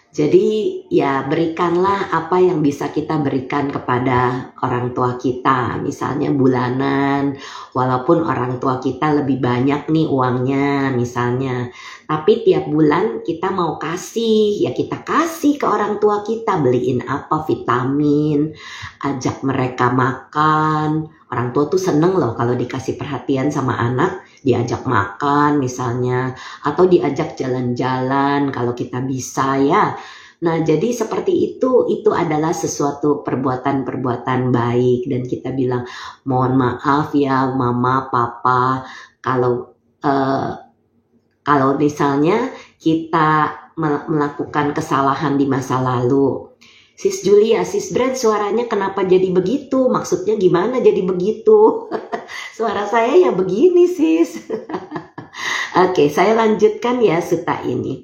Jadi ya berikanlah apa yang bisa kita berikan kepada orang tua kita. Misalnya bulanan, walaupun orang tua kita lebih banyak nih uangnya misalnya. Tapi tiap bulan kita mau kasih, ya kita kasih ke orang tua kita. Beliin apa, vitamin, ajak mereka makan. Orang tua tuh seneng loh kalau dikasih perhatian sama anak, diajak makan misalnya, atau diajak jalan-jalan kalau kita bisa ya. Nah jadi seperti itu adalah sesuatu perbuatan-perbuatan baik, dan kita bilang mohon maaf ya mama, papa, kalau misalnya kita melakukan kesalahan di masa lalu. Sis Julia, Sis Brand, suaranya kenapa jadi begitu? Maksudnya gimana jadi begitu? Suara saya ya begini, Sis. Oke, saya lanjutkan ya suta ini.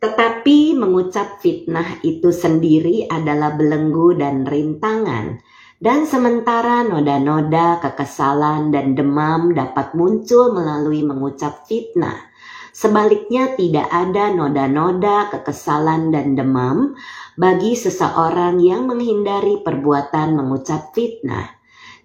Tetapi mengucap fitnah itu sendiri adalah belenggu dan rintangan. Dan sementara noda-noda, kekesalan, dan demam dapat muncul melalui mengucap fitnah. Sebaliknya tidak ada noda-noda, kekesalan, dan demam bagi seseorang yang menghindari perbuatan mengucap fitnah.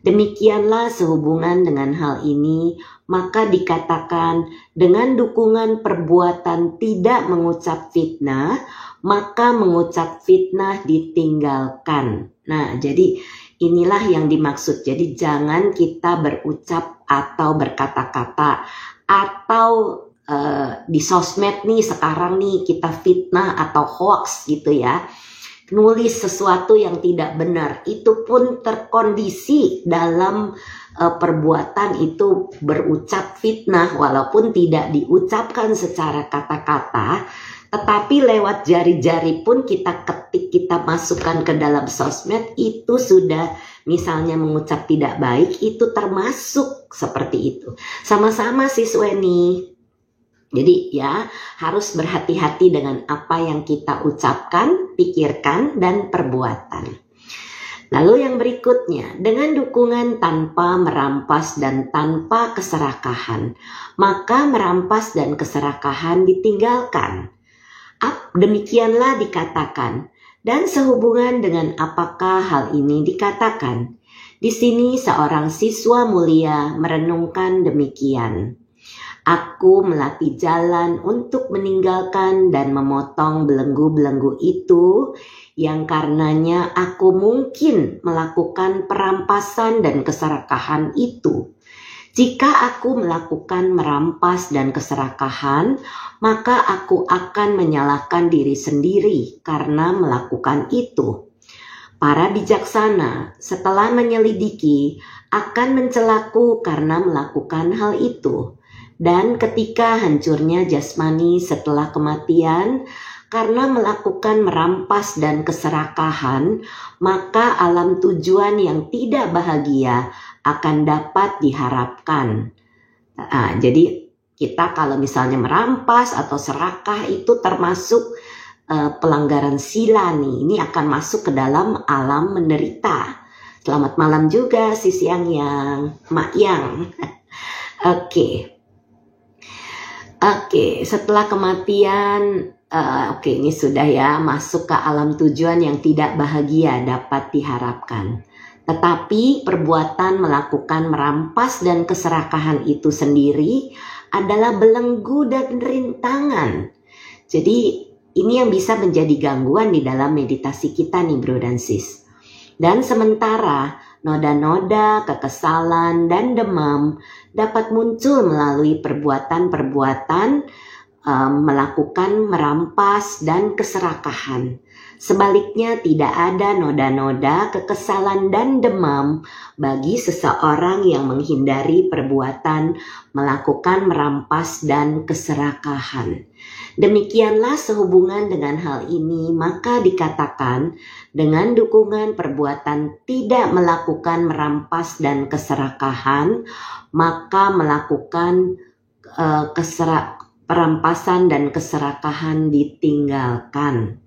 Demikianlah sehubungan dengan hal ini, maka dikatakan dengan dukungan perbuatan tidak mengucap fitnah, maka mengucap fitnah ditinggalkan. Nah, jadi inilah yang dimaksud. Jadi jangan kita berucap atau berkata-kata atau di sosmed nih sekarang nih kita fitnah atau hoax gitu ya, nulis sesuatu yang tidak benar, itu pun terkondisi dalam perbuatan itu berucap fitnah, walaupun tidak diucapkan secara kata-kata, tetapi lewat jari-jari pun kita ketik, kita masukkan ke dalam sosmed, itu sudah misalnya mengucap tidak baik, itu termasuk seperti itu. Sama-sama Sis Weni. Jadi ya harus berhati-hati dengan apa yang kita ucapkan, pikirkan, dan perbuatan. Lalu yang berikutnya, dengan dukungan tanpa merampas dan tanpa keserakahan, maka merampas dan keserakahan ditinggalkan. Demikianlah dikatakan, dan sehubungan dengan apakah hal ini dikatakan? Di sini seorang siswa mulia merenungkan demikian. Aku melatih jalan untuk meninggalkan dan memotong belenggu-belenggu itu, yang karenanya aku mungkin melakukan perampasan dan keserakahan itu. Jika aku melakukan merampas dan keserakahan, maka aku akan menyalahkan diri sendiri karena melakukan itu. Para bijaksana setelah menyelidiki akan mencelaku karena melakukan hal itu. Dan ketika hancurnya jasmani setelah kematian karena melakukan merampas dan keserakahan, maka alam tujuan yang tidak bahagia akan dapat diharapkan. Nah, jadi kita kalau misalnya merampas atau serakah itu termasuk pelanggaran sila nih. Ini akan masuk ke dalam alam menderita. Selamat malam juga Sis Yang, Mak Yang. Oke, setelah kematian, ini sudah ya, masuk ke alam tujuan yang tidak bahagia dapat diharapkan. Tetapi perbuatan melakukan merampas dan keserakahan itu sendiri adalah belenggu dan rintangan. Jadi ini yang bisa menjadi gangguan di dalam meditasi kita nih bro dan sis. Dan sementara noda-noda, kekesalan, dan demam dapat muncul melalui perbuatan-perbuatan melakukan merampas dan keserakahan. Sebaliknya tidak ada noda-noda kekesalan dan demam bagi seseorang yang menghindari perbuatan melakukan merampas dan keserakahan. Demikianlah sehubungan dengan hal ini, maka dikatakan dengan dukungan perbuatan tidak melakukan merampas dan keserakahan, maka melakukan perampasan dan keserakahan ditinggalkan.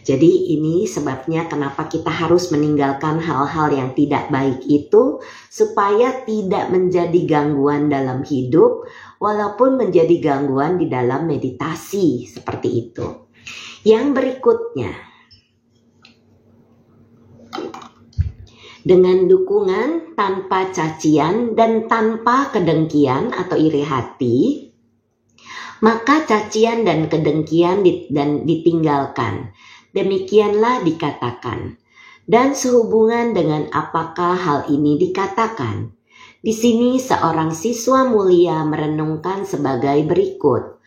Jadi ini sebabnya kenapa kita harus meninggalkan hal-hal yang tidak baik itu, supaya tidak menjadi gangguan dalam hidup, walaupun menjadi gangguan di dalam meditasi, seperti itu. Yang berikutnya, dengan dukungan tanpa cacian dan tanpa kedengkian atau iri hati, maka cacian dan kedengkian ditinggalkan. Demikianlah dikatakan. Dan sehubungan dengan apakah hal ini dikatakan? Di sini seorang siswa mulia merenungkan sebagai berikut.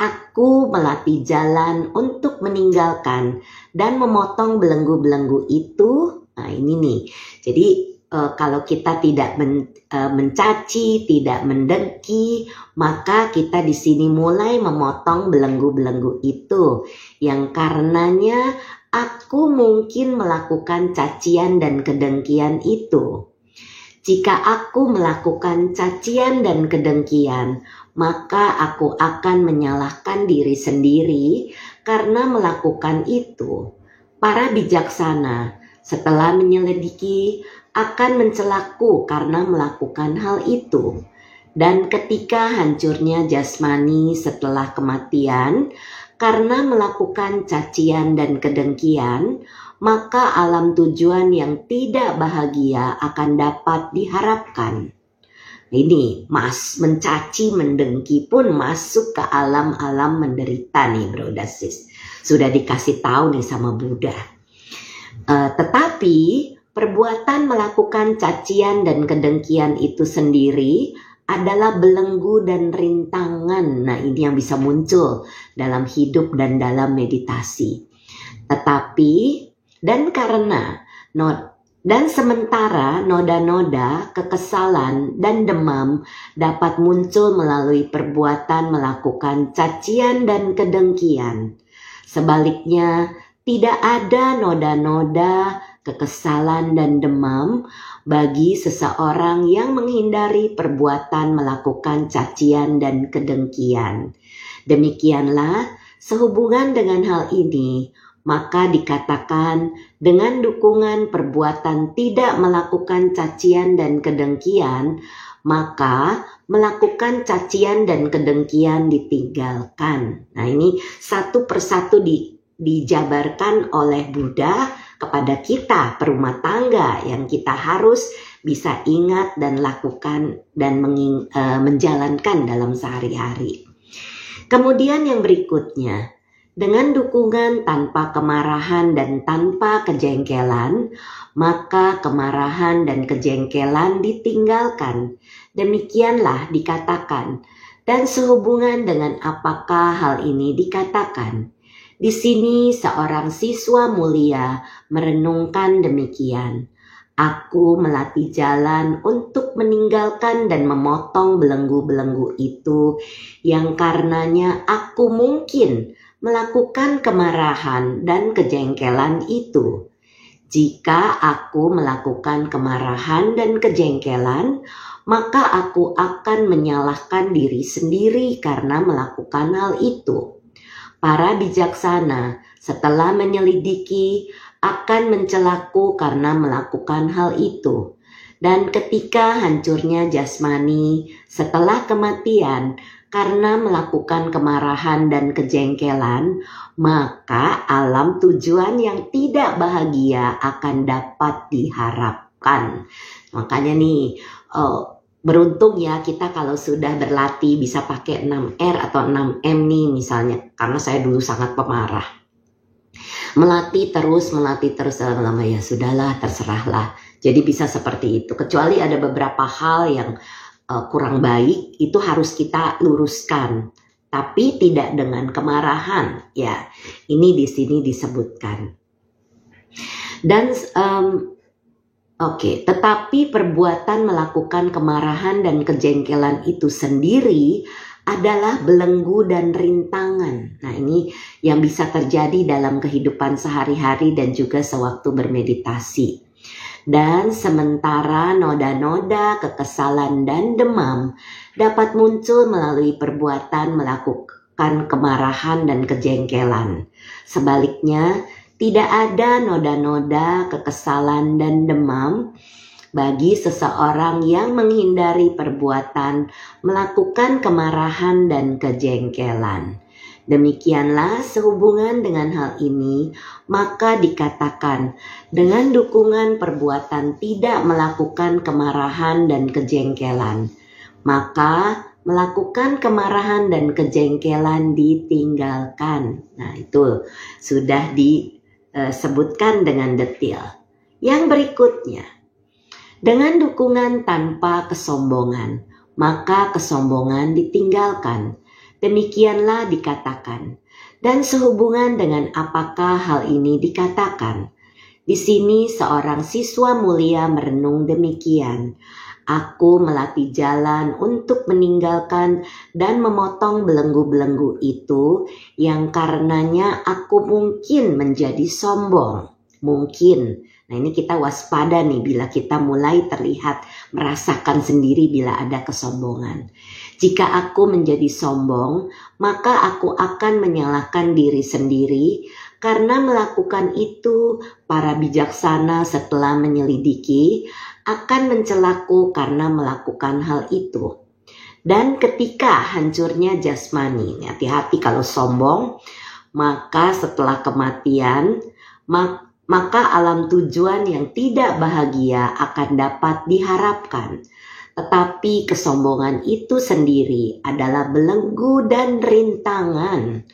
Aku melatih jalan untuk meninggalkan dan memotong belenggu-belenggu itu. Nah ini nih, jadi kalau kita tidak mencaci, tidak mendengki, maka kita di sini mulai memotong belenggu-belenggu itu, yang karenanya aku mungkin melakukan cacian dan kedengkian itu. Jika aku melakukan cacian dan kedengkian, maka aku akan menyalahkan diri sendiri karena melakukan itu. Para bijaksana setelah menyelidiki akan mencelaku karena melakukan hal itu. Dan ketika hancurnya jasmani setelah kematian karena melakukan cacian dan kedengkian, maka alam tujuan yang tidak bahagia akan dapat diharapkan. Ini mencaci, mendengki pun masuk ke alam-alam menderita nih bro dan sis. Sudah dikasih tahu nih sama Buddha. Tetapi perbuatan melakukan cacian dan kedengkian itu sendiri adalah belenggu dan rintangan. Nah ini yang bisa muncul dalam hidup dan dalam meditasi. Tetapi dan sementara noda-noda kekesalan dan demam dapat muncul melalui perbuatan melakukan cacian dan kedengkian. Sebaliknya, tidak ada noda-noda kekesalan dan demam bagi seseorang yang menghindari perbuatan melakukan cacian dan kedengkian. Demikianlah sehubungan dengan hal ini, maka dikatakan dengan dukungan perbuatan tidak melakukan cacian dan kedengkian, maka melakukan cacian dan kedengkian ditinggalkan. Nah ini satu persatu dijabarkan oleh Buddha kepada kita perumah tangga yang kita harus bisa ingat dan lakukan dan menjalankan dalam sehari-hari. Kemudian yang berikutnya, dengan dukungan tanpa kemarahan dan tanpa kejengkelan, maka kemarahan dan kejengkelan ditinggalkan. Demikianlah dikatakan. Dan sehubungan dengan apakah hal ini dikatakan? Di sini seorang siswa mulia merenungkan demikian. Aku melatih jalan untuk meninggalkan dan memotong belenggu-belenggu itu, yang karenanya aku mungkin melakukan kemarahan dan kejengkelan itu. Jika aku melakukan kemarahan dan kejengkelan, maka aku akan menyalahkan diri sendiri karena melakukan hal itu. Para bijaksana setelah menyelidiki akan mencelaku karena melakukan hal itu. Dan ketika hancurnya jasmani setelah kematian karena melakukan kemarahan dan kejengkelan, maka alam tujuan yang tidak bahagia akan dapat diharapkan. Makanya nih, beruntung ya kita kalau sudah berlatih bisa pakai 6R atau 6M nih misalnya. Karena saya dulu sangat pemarah. Melatih terus lama-lama ya sudahlah, terserahlah. Jadi bisa seperti itu. Kecuali ada beberapa hal yang kurang baik, itu harus kita luruskan. tapi tidak dengan kemarahan. Ya, ini di sini disebutkan. Dan tetapi perbuatan melakukan kemarahan dan kejengkelan itu sendiri adalah belenggu dan rintangan. Nah, ini yang bisa terjadi dalam kehidupan sehari-hari dan juga sewaktu bermeditasi. Dan sementara noda-noda kekesalan dan demam dapat muncul melalui perbuatan melakukan kemarahan dan kejengkelan. Sebaliknya, tidak ada noda-noda kekesalan dan demam bagi seseorang yang menghindari perbuatan melakukan kemarahan dan kejengkelan. Demikianlah sehubungan dengan hal ini, maka dikatakan dengan dukungan perbuatan tidak melakukan kemarahan dan kejengkelan, maka melakukan kemarahan dan kejengkelan ditinggalkan. Nah, itu sudah disebutkan dengan detail. Yang berikutnya, dengan dukungan tanpa kesombongan, maka kesombongan ditinggalkan. Demikianlah dikatakan. Dan sehubungan dengan apakah hal ini dikatakan? Di sini seorang siswa mulia merenung demikian. Aku melatih jalan untuk meninggalkan dan memotong belenggu-belenggu itu yang karenanya aku mungkin menjadi sombong. Mungkin. Nah, ini kita waspada nih bila kita mulai terlihat merasakan sendiri bila ada kesombongan. Jika aku menjadi sombong, maka aku akan menyalahkan diri sendiri karena melakukan itu para bijaksana setelah menyelidiki akan mencelaku karena melakukan hal itu. Dan ketika hancurnya jasmani, hati-hati kalau sombong, maka setelah kematian, maka alam tujuan yang tidak bahagia akan dapat diharapkan. Tetapi kesombongan itu sendiri adalah belenggu dan rintangan.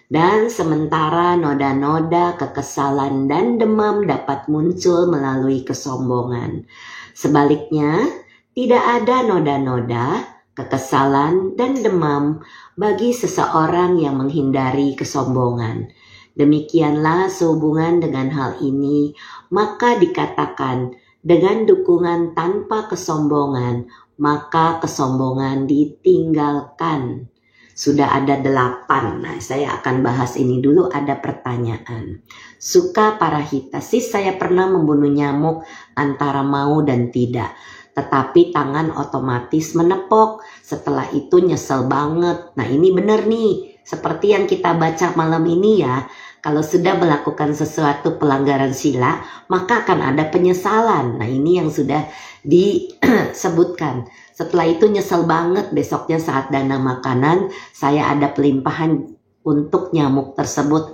Dan sementara noda-noda kekesalan dan demam dapat muncul melalui kesombongan. Sebaliknya, tidak ada noda-noda, kekesalan, dan demam bagi seseorang yang menghindari kesombongan. Demikianlah sehubungan dengan hal ini, maka dikatakan dengan dukungan tanpa kesombongan, maka kesombongan ditinggalkan. Sudah ada 8. Nah, saya akan bahas ini dulu. Ada pertanyaan. Suka parahita. Saya pernah membunuh nyamuk antara mau dan tidak. Tetapi tangan otomatis menepok. Setelah itu nyesel banget. Nah, ini benar nih. Seperti yang kita baca malam ini ya. Kalau sudah melakukan sesuatu pelanggaran sila, maka akan ada penyesalan. Nah, ini yang sudah disebutkan. Setelah itu nyesel banget, besoknya saat dana makanan, saya ada pelimpahan untuk nyamuk tersebut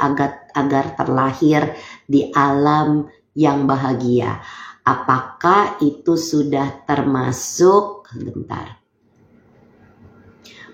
agar terlahir di alam yang bahagia. Apakah itu sudah termasuk,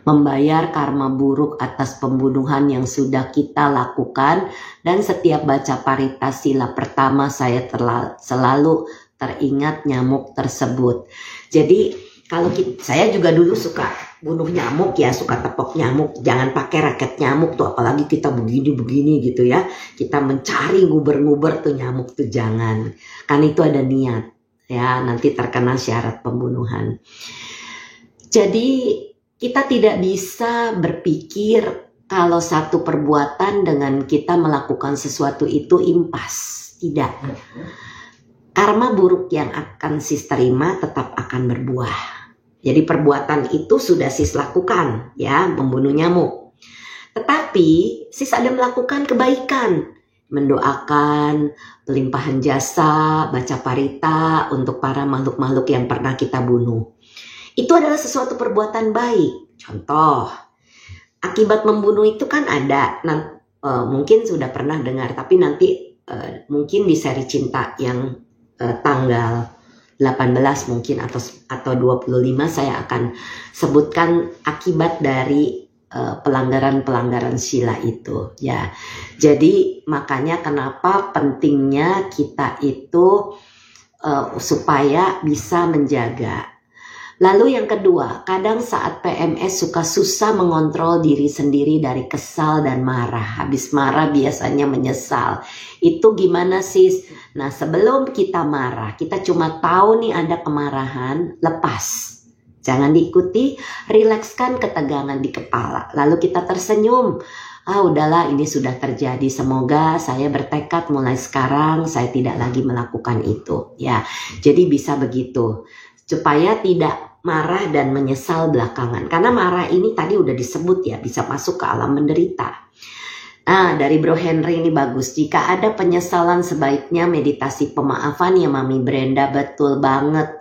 membayar karma buruk atas pembunuhan yang sudah kita lakukan? Dan setiap baca parita sila pertama saya selalu teringat nyamuk tersebut. Jadi kalau saya juga dulu suka bunuh nyamuk ya, suka tepok nyamuk. Jangan pakai raket nyamuk tuh, apalagi kita begini-begini gitu ya. Kita mencari nguber-nguber tuh nyamuk tuh jangan. Kan itu ada niat ya, nanti terkena syarat pembunuhan. Jadi kita tidak bisa berpikir kalau satu perbuatan dengan kita melakukan sesuatu itu impas. Tidak. Karma buruk yang akan sis terima tetap akan berbuah. Jadi perbuatan itu sudah sis lakukan ya, membunuh nyamuk. Tetapi sis ada melakukan kebaikan. Mendoakan, pelimpahan jasa, baca parita untuk para makhluk-makhluk yang pernah kita bunuh. Itu adalah sesuatu perbuatan baik. Contoh, akibat membunuh itu kan ada, mungkin sudah pernah dengar, tapi nanti mungkin di seri cinta yang tanggal 18 mungkin atau 25 saya akan sebutkan akibat dari pelanggaran-pelanggaran sila itu ya. Jadi makanya kenapa pentingnya kita itu supaya bisa menjaga. Lalu yang kedua, kadang saat PMS suka susah mengontrol diri sendiri dari kesal dan marah. Habis marah biasanya menyesal. Itu gimana sis? Nah, sebelum kita marah, kita cuma tahu nih ada kemarahan, lepas. Jangan diikuti, rilekskan ketegangan di kepala. Lalu kita tersenyum. Ah udahlah, ini sudah terjadi. Semoga saya bertekad mulai sekarang saya tidak lagi melakukan itu. Ya, jadi bisa begitu. Supaya tidak marah dan menyesal belakangan. Karena marah ini tadi udah disebut ya, bisa masuk ke alam menderita. Nah, dari Bro Henry ini bagus. Jika ada penyesalan sebaiknya meditasi pemaafan ya Mami Brenda. Betul banget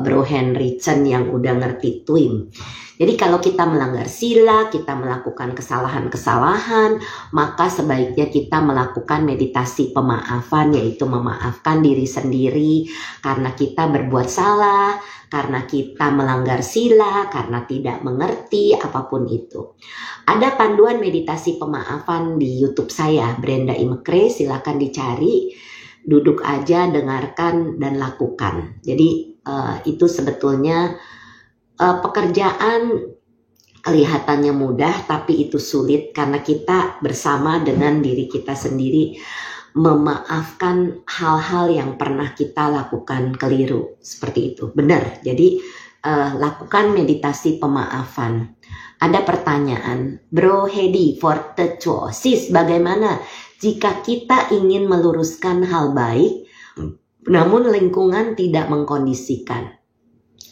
Bro Henry Chen yang udah ngerti TWIM. Jadi kalau kita melanggar sila, kita melakukan kesalahan-kesalahan, maka sebaiknya kita melakukan meditasi pemaafan, yaitu memaafkan diri sendiri karena kita berbuat salah, karena kita melanggar sila, karena tidak mengerti, apapun itu. Ada panduan meditasi pemaafan di YouTube saya, Brenda Imekre, silakan dicari, duduk aja, dengarkan, dan lakukan. Jadi itu sebetulnya pekerjaan kelihatannya mudah, tapi itu sulit karena kita bersama dengan diri kita sendiri memaafkan hal-hal yang pernah kita lakukan keliru. Seperti itu, benar. Jadi lakukan meditasi pemaafan. Ada pertanyaan, Bro Hedi for Techo, sis bagaimana jika kita ingin meluruskan hal baik namun lingkungan tidak mengkondisikan?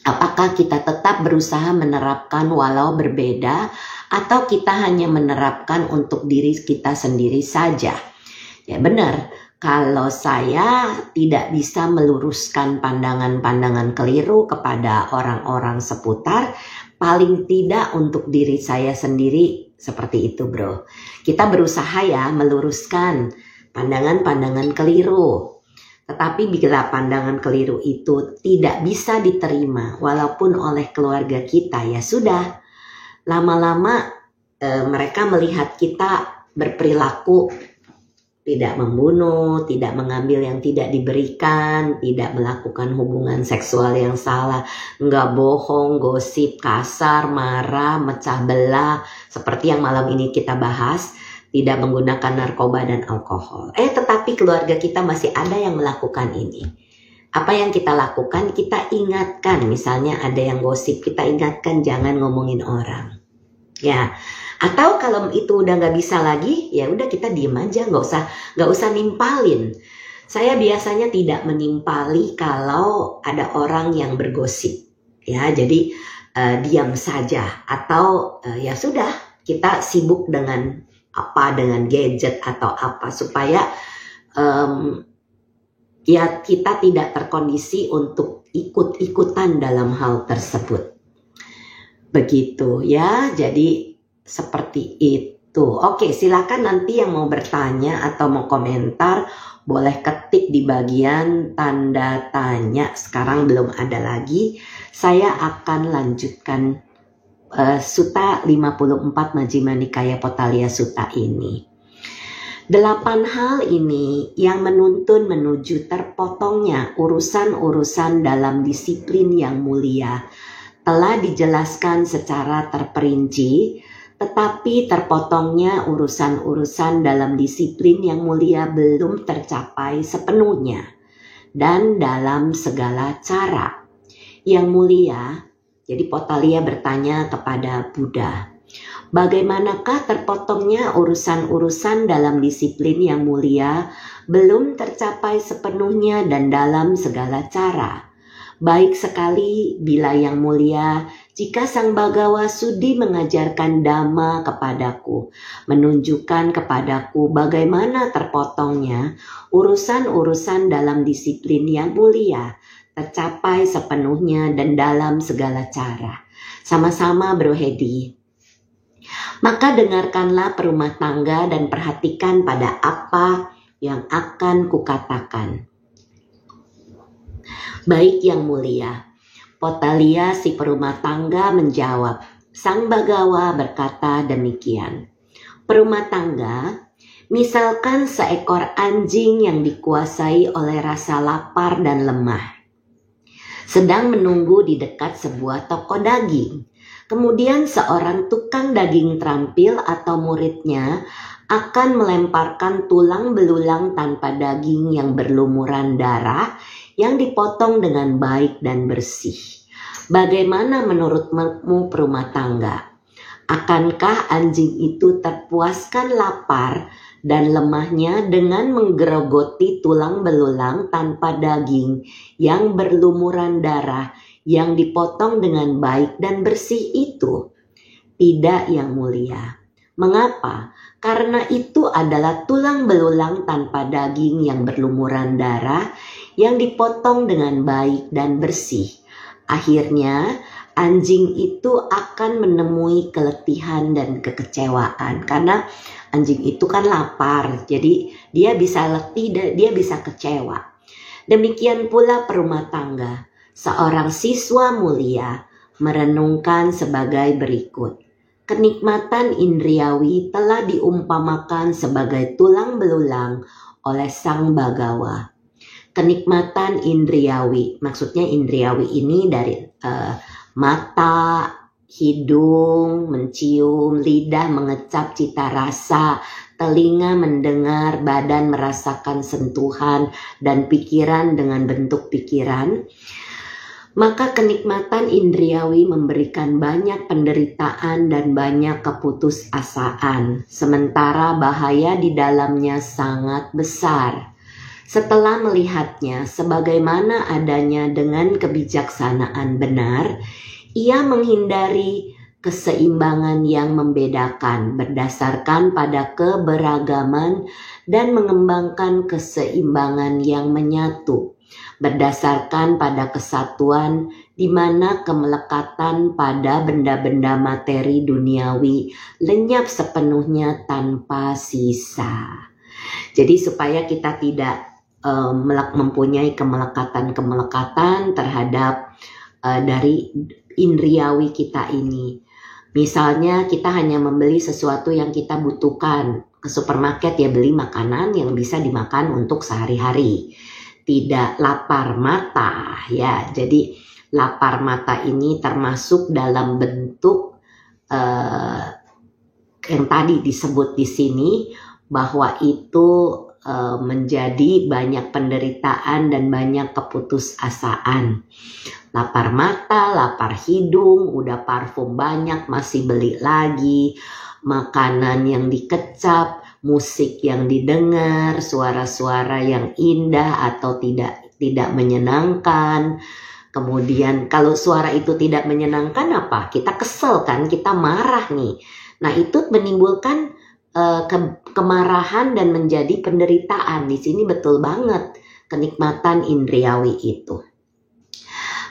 Apakah kita tetap berusaha menerapkan walau berbeda atau kita hanya menerapkan untuk diri kita sendiri saja? Ya benar, kalau saya tidak bisa meluruskan pandangan-pandangan keliru kepada orang-orang seputar, paling tidak untuk diri saya sendiri seperti itu bro. Kita berusaha ya meluruskan pandangan-pandangan keliru. Tetapi bila pandangan keliru itu tidak bisa diterima walaupun oleh keluarga kita, ya sudah. Lama-lama mereka melihat kita berperilaku tidak membunuh, tidak mengambil yang tidak diberikan, tidak melakukan hubungan seksual yang salah, nggak bohong, gosip, kasar, marah, mecah belah, seperti yang malam ini kita bahas. Tidak menggunakan narkoba dan alkohol. Tetapi keluarga kita masih ada yang melakukan ini. Apa yang kita lakukan, kita ingatkan. Misalnya ada yang gosip, kita ingatkan jangan ngomongin orang. Ya, atau kalau itu udah nggak bisa lagi, ya udah kita diem aja, nggak usah nimpalin. Saya biasanya tidak menimpali kalau ada orang yang bergosip. Ya, jadi diam saja. Atau ya sudah, kita sibuk dengan dengan gadget atau apa supaya ya kita tidak terkondisi untuk ikut-ikutan dalam hal tersebut. Begitu ya, jadi seperti itu. Oke, silakan nanti yang mau bertanya atau mau komentar boleh ketik di bagian tanda tanya. Sekarang belum ada lagi. Saya akan lanjutkan Sutta 54 Majjhima Nikaya Potthalya Sutta ini. 8 hal ini yang menuntun menuju terpotongnya urusan-urusan dalam disiplin yang mulia telah dijelaskan secara terperinci, tetapi terpotongnya urusan-urusan dalam disiplin yang mulia belum tercapai sepenuhnya dan dalam segala cara. Yang mulia, jadi Potthalya bertanya kepada Buddha, bagaimanakah terpotongnya urusan-urusan dalam disiplin yang mulia belum tercapai sepenuhnya dan dalam segala cara? Baik sekali bila yang mulia, jika Sang Bhagawa Sudi mengajarkan Dhamma kepadaku, menunjukkan kepadaku bagaimana terpotongnya urusan-urusan dalam disiplin yang mulia, tercapai sepenuhnya dan dalam segala cara. Sama-sama Bro Hedi. Maka dengarkanlah perumah tangga dan perhatikan pada apa yang akan kukatakan. Baik yang mulia, Potthalya si perumah tangga menjawab, Sang Bhagawa berkata demikian. Perumah tangga, misalkan seekor anjing yang dikuasai oleh rasa lapar dan lemah. sedang menunggu di dekat sebuah toko daging. Kemudian seorang tukang daging terampil atau muridnya akan melemparkan tulang belulang tanpa daging yang berlumuran darah yang dipotong dengan baik dan bersih. Bagaimana menurutmu perumah tangga? Akankah anjing itu terpuaskan lapar dan lemahnya dengan menggerogoti tulang belulang tanpa daging yang berlumuran darah yang dipotong dengan baik dan bersih itu? Tidak, Yang Mulia. Mengapa? Karena itu adalah tulang belulang tanpa daging yang berlumuran darah yang dipotong dengan baik dan bersih. Akhirnya anjing itu akan menemui keletihan dan kekecewaan karena anjing itu kan lapar, jadi dia bisa letih, dia bisa kecewa. Demikian pula perumah tangga. Seorang siswa mulia merenungkan sebagai berikut. Kenikmatan indriawi telah diumpamakan sebagai tulang belulang oleh Sang Bagawa. Kenikmatan indriawi, maksudnya indriawi ini dari mata, hidung mencium, lidah mengecap cita rasa, telinga mendengar, badan merasakan sentuhan, dan pikiran dengan bentuk pikiran. Maka kenikmatan indriawi memberikan banyak penderitaan dan banyak keputusasaan, sementara bahaya di dalamnya sangat besar. Setelah melihatnya sebagaimana adanya dengan kebijaksanaan benar, ia menghindari keseimbangan yang membedakan berdasarkan pada keberagaman dan mengembangkan keseimbangan yang menyatu berdasarkan pada kesatuan di mana kemelekatan pada benda-benda materi duniawi lenyap sepenuhnya tanpa sisa. Jadi supaya kita tidak mempunyai kemelekatan terhadap dari indriawi kita ini. Misalnya kita hanya membeli sesuatu yang kita butuhkan. Ke supermarket ya beli makanan yang bisa dimakan untuk sehari-hari. Tidak lapar mata ya. Jadi lapar mata ini termasuk dalam bentuk yang tadi disebut di sini, bahwa itu menjadi banyak penderitaan dan banyak keputusasaan. Lapar mata, lapar hidung, udah parfum banyak masih beli lagi, makanan yang dikecap, musik yang didengar, suara-suara yang indah atau tidak menyenangkan. Kemudian kalau suara itu tidak menyenangkan apa? Kita kesel kan, kita marah nih. Nah itu menimbulkan kemarahan dan menjadi penderitaan. Di sini betul banget kenikmatan indriawi itu.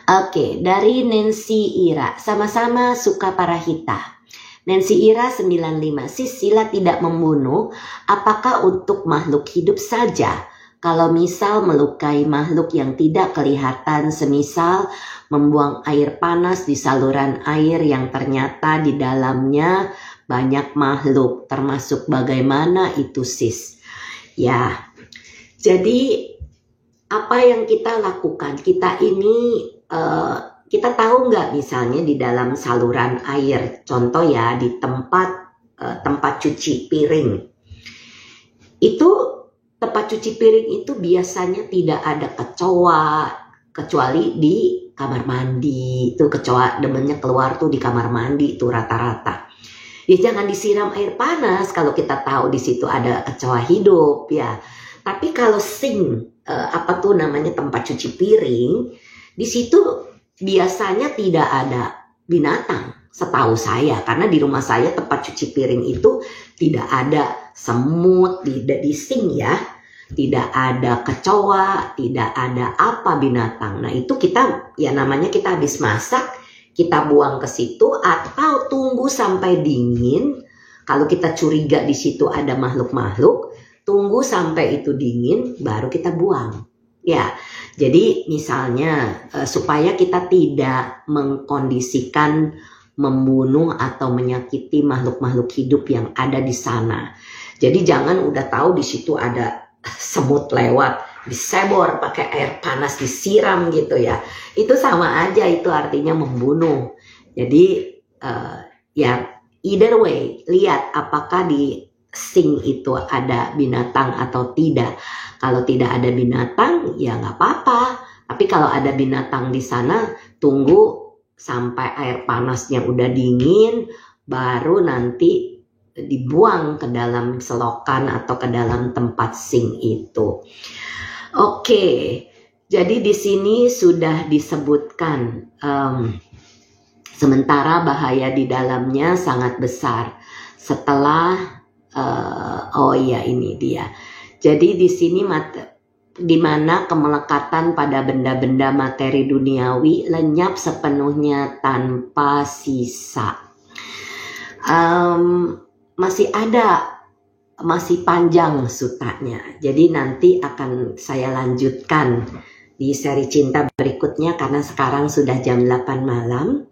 Oke, dari Nancy Ira, sama-sama suka Parahita. Nancy Ira 95, Sis, sila tidak membunuh, apakah untuk makhluk hidup saja? Kalau misal melukai makhluk yang tidak kelihatan, semisal membuang air panas di saluran air yang ternyata di dalamnya banyak makhluk, termasuk bagaimana itu, Sis? Ya, jadi apa yang kita lakukan? Kita ini, kita tahu nggak misalnya di dalam saluran air, contoh ya di tempat cuci piring, itu tempat cuci piring itu biasanya tidak ada kecoa, kecuali di kamar mandi. Itu kecoa demennya keluar tuh di kamar mandi itu rata-rata. Ya jangan disiram air panas kalau kita tahu di situ ada kecoa hidup ya. Tapi kalau tempat cuci piring, di situ biasanya tidak ada binatang setahu saya, karena di rumah saya tempat cuci piring itu tidak ada semut di sink ya, tidak ada kecoa, tidak ada apa binatang. Nah itu kita ya namanya kita habis masak, kita buang ke situ atau tunggu sampai dingin. Kalau kita curiga di situ ada makhluk-makhluk, tunggu sampai itu dingin baru kita buang. Ya, jadi misalnya supaya kita tidak mengkondisikan, membunuh atau menyakiti makhluk-makhluk hidup yang ada di sana. Jadi jangan udah tahu di situ ada semut lewat, disebor pakai air panas, disiram gitu ya. Itu sama aja, itu artinya membunuh. Jadi ya either way, lihat apakah di sink itu ada binatang atau tidak. Kalau tidak ada binatang ya nggak apa-apa. Tapi kalau ada binatang di sana, tunggu sampai air panasnya udah dingin, baru nanti dibuang ke dalam selokan atau ke dalam tempat sink itu. Oke, jadi di sini sudah disebutkan sementara bahaya di dalamnya sangat besar. Setelah oh iya ini dia. Jadi di sini di mana kemelekatan pada benda-benda materi duniawi lenyap sepenuhnya tanpa sisa. Masih panjang sutanya. Jadi nanti akan saya lanjutkan di seri cinta berikutnya karena sekarang sudah jam 8 malam.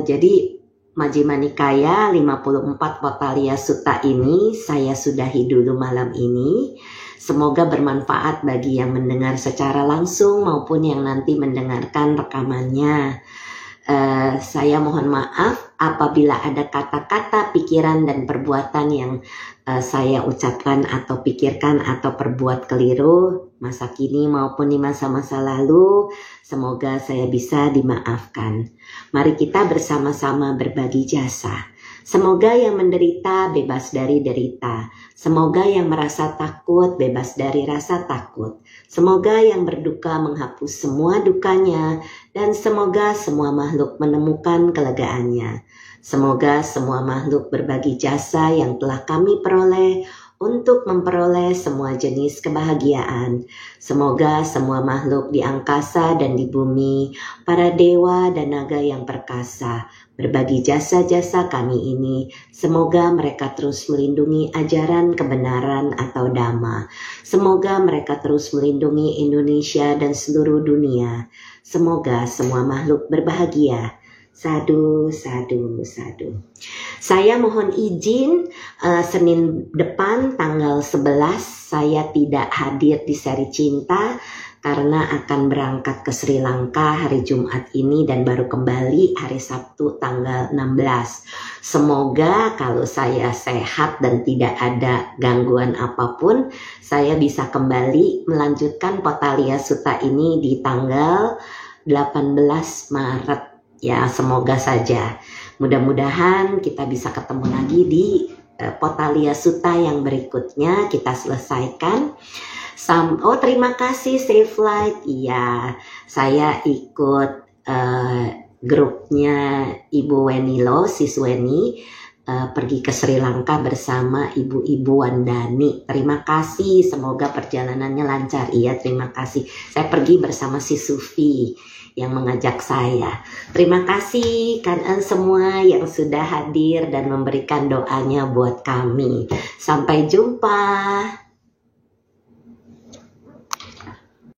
Jadi Majjhima Nikaya 54 Potthalya Sutta ini saya sudahi dulu malam ini. Semoga bermanfaat bagi yang mendengar secara langsung maupun yang nanti mendengarkan rekamannya. Saya mohon maaf apabila ada kata-kata, pikiran, dan perbuatan yang saya ucapkan atau pikirkan atau perbuat keliru masa kini maupun di masa-masa lalu. Semoga saya bisa dimaafkan. Mari kita bersama-sama berbagi jasa. Semoga yang menderita bebas dari derita. Semoga yang merasa takut bebas dari rasa takut. Semoga yang berduka menghapus semua dukanya. Dan semoga semua makhluk menemukan kelegaannya. Semoga semua makhluk berbagi jasa yang telah kami peroleh untuk memperoleh semua jenis kebahagiaan. Semoga semua makhluk di angkasa dan di bumi, para dewa dan naga yang perkasa, berbagi jasa-jasa kami ini. Semoga mereka terus melindungi ajaran kebenaran atau Dhamma. Semoga mereka terus melindungi Indonesia dan seluruh dunia. Semoga semua makhluk berbahagia. Sadu, sadu, sadu. Saya mohon izin Senin depan tanggal 11 saya tidak hadir di seri cinta karena akan berangkat ke Sri Lanka hari Jumat ini dan baru kembali hari Sabtu tanggal 16. Semoga kalau saya sehat dan tidak ada gangguan apapun, saya bisa kembali melanjutkan Potthalya Sutta ini di tanggal 18 Maret. Ya, semoga saja. Mudah-mudahan kita bisa ketemu lagi di Potthalya Sutta yang berikutnya. Kita selesaikan. Terima kasih Save Light. Iya, saya ikut grupnya Ibu Wenilo, Sis Weni, pergi ke Sri Lanka bersama Ibu-Ibu Wandani. Terima kasih, semoga perjalanannya lancar. Iya, terima kasih. Saya pergi bersama si Sufi yang mengajak saya. Terima kasih kalian semua yang sudah hadir dan memberikan doanya buat kami. Sampai jumpa.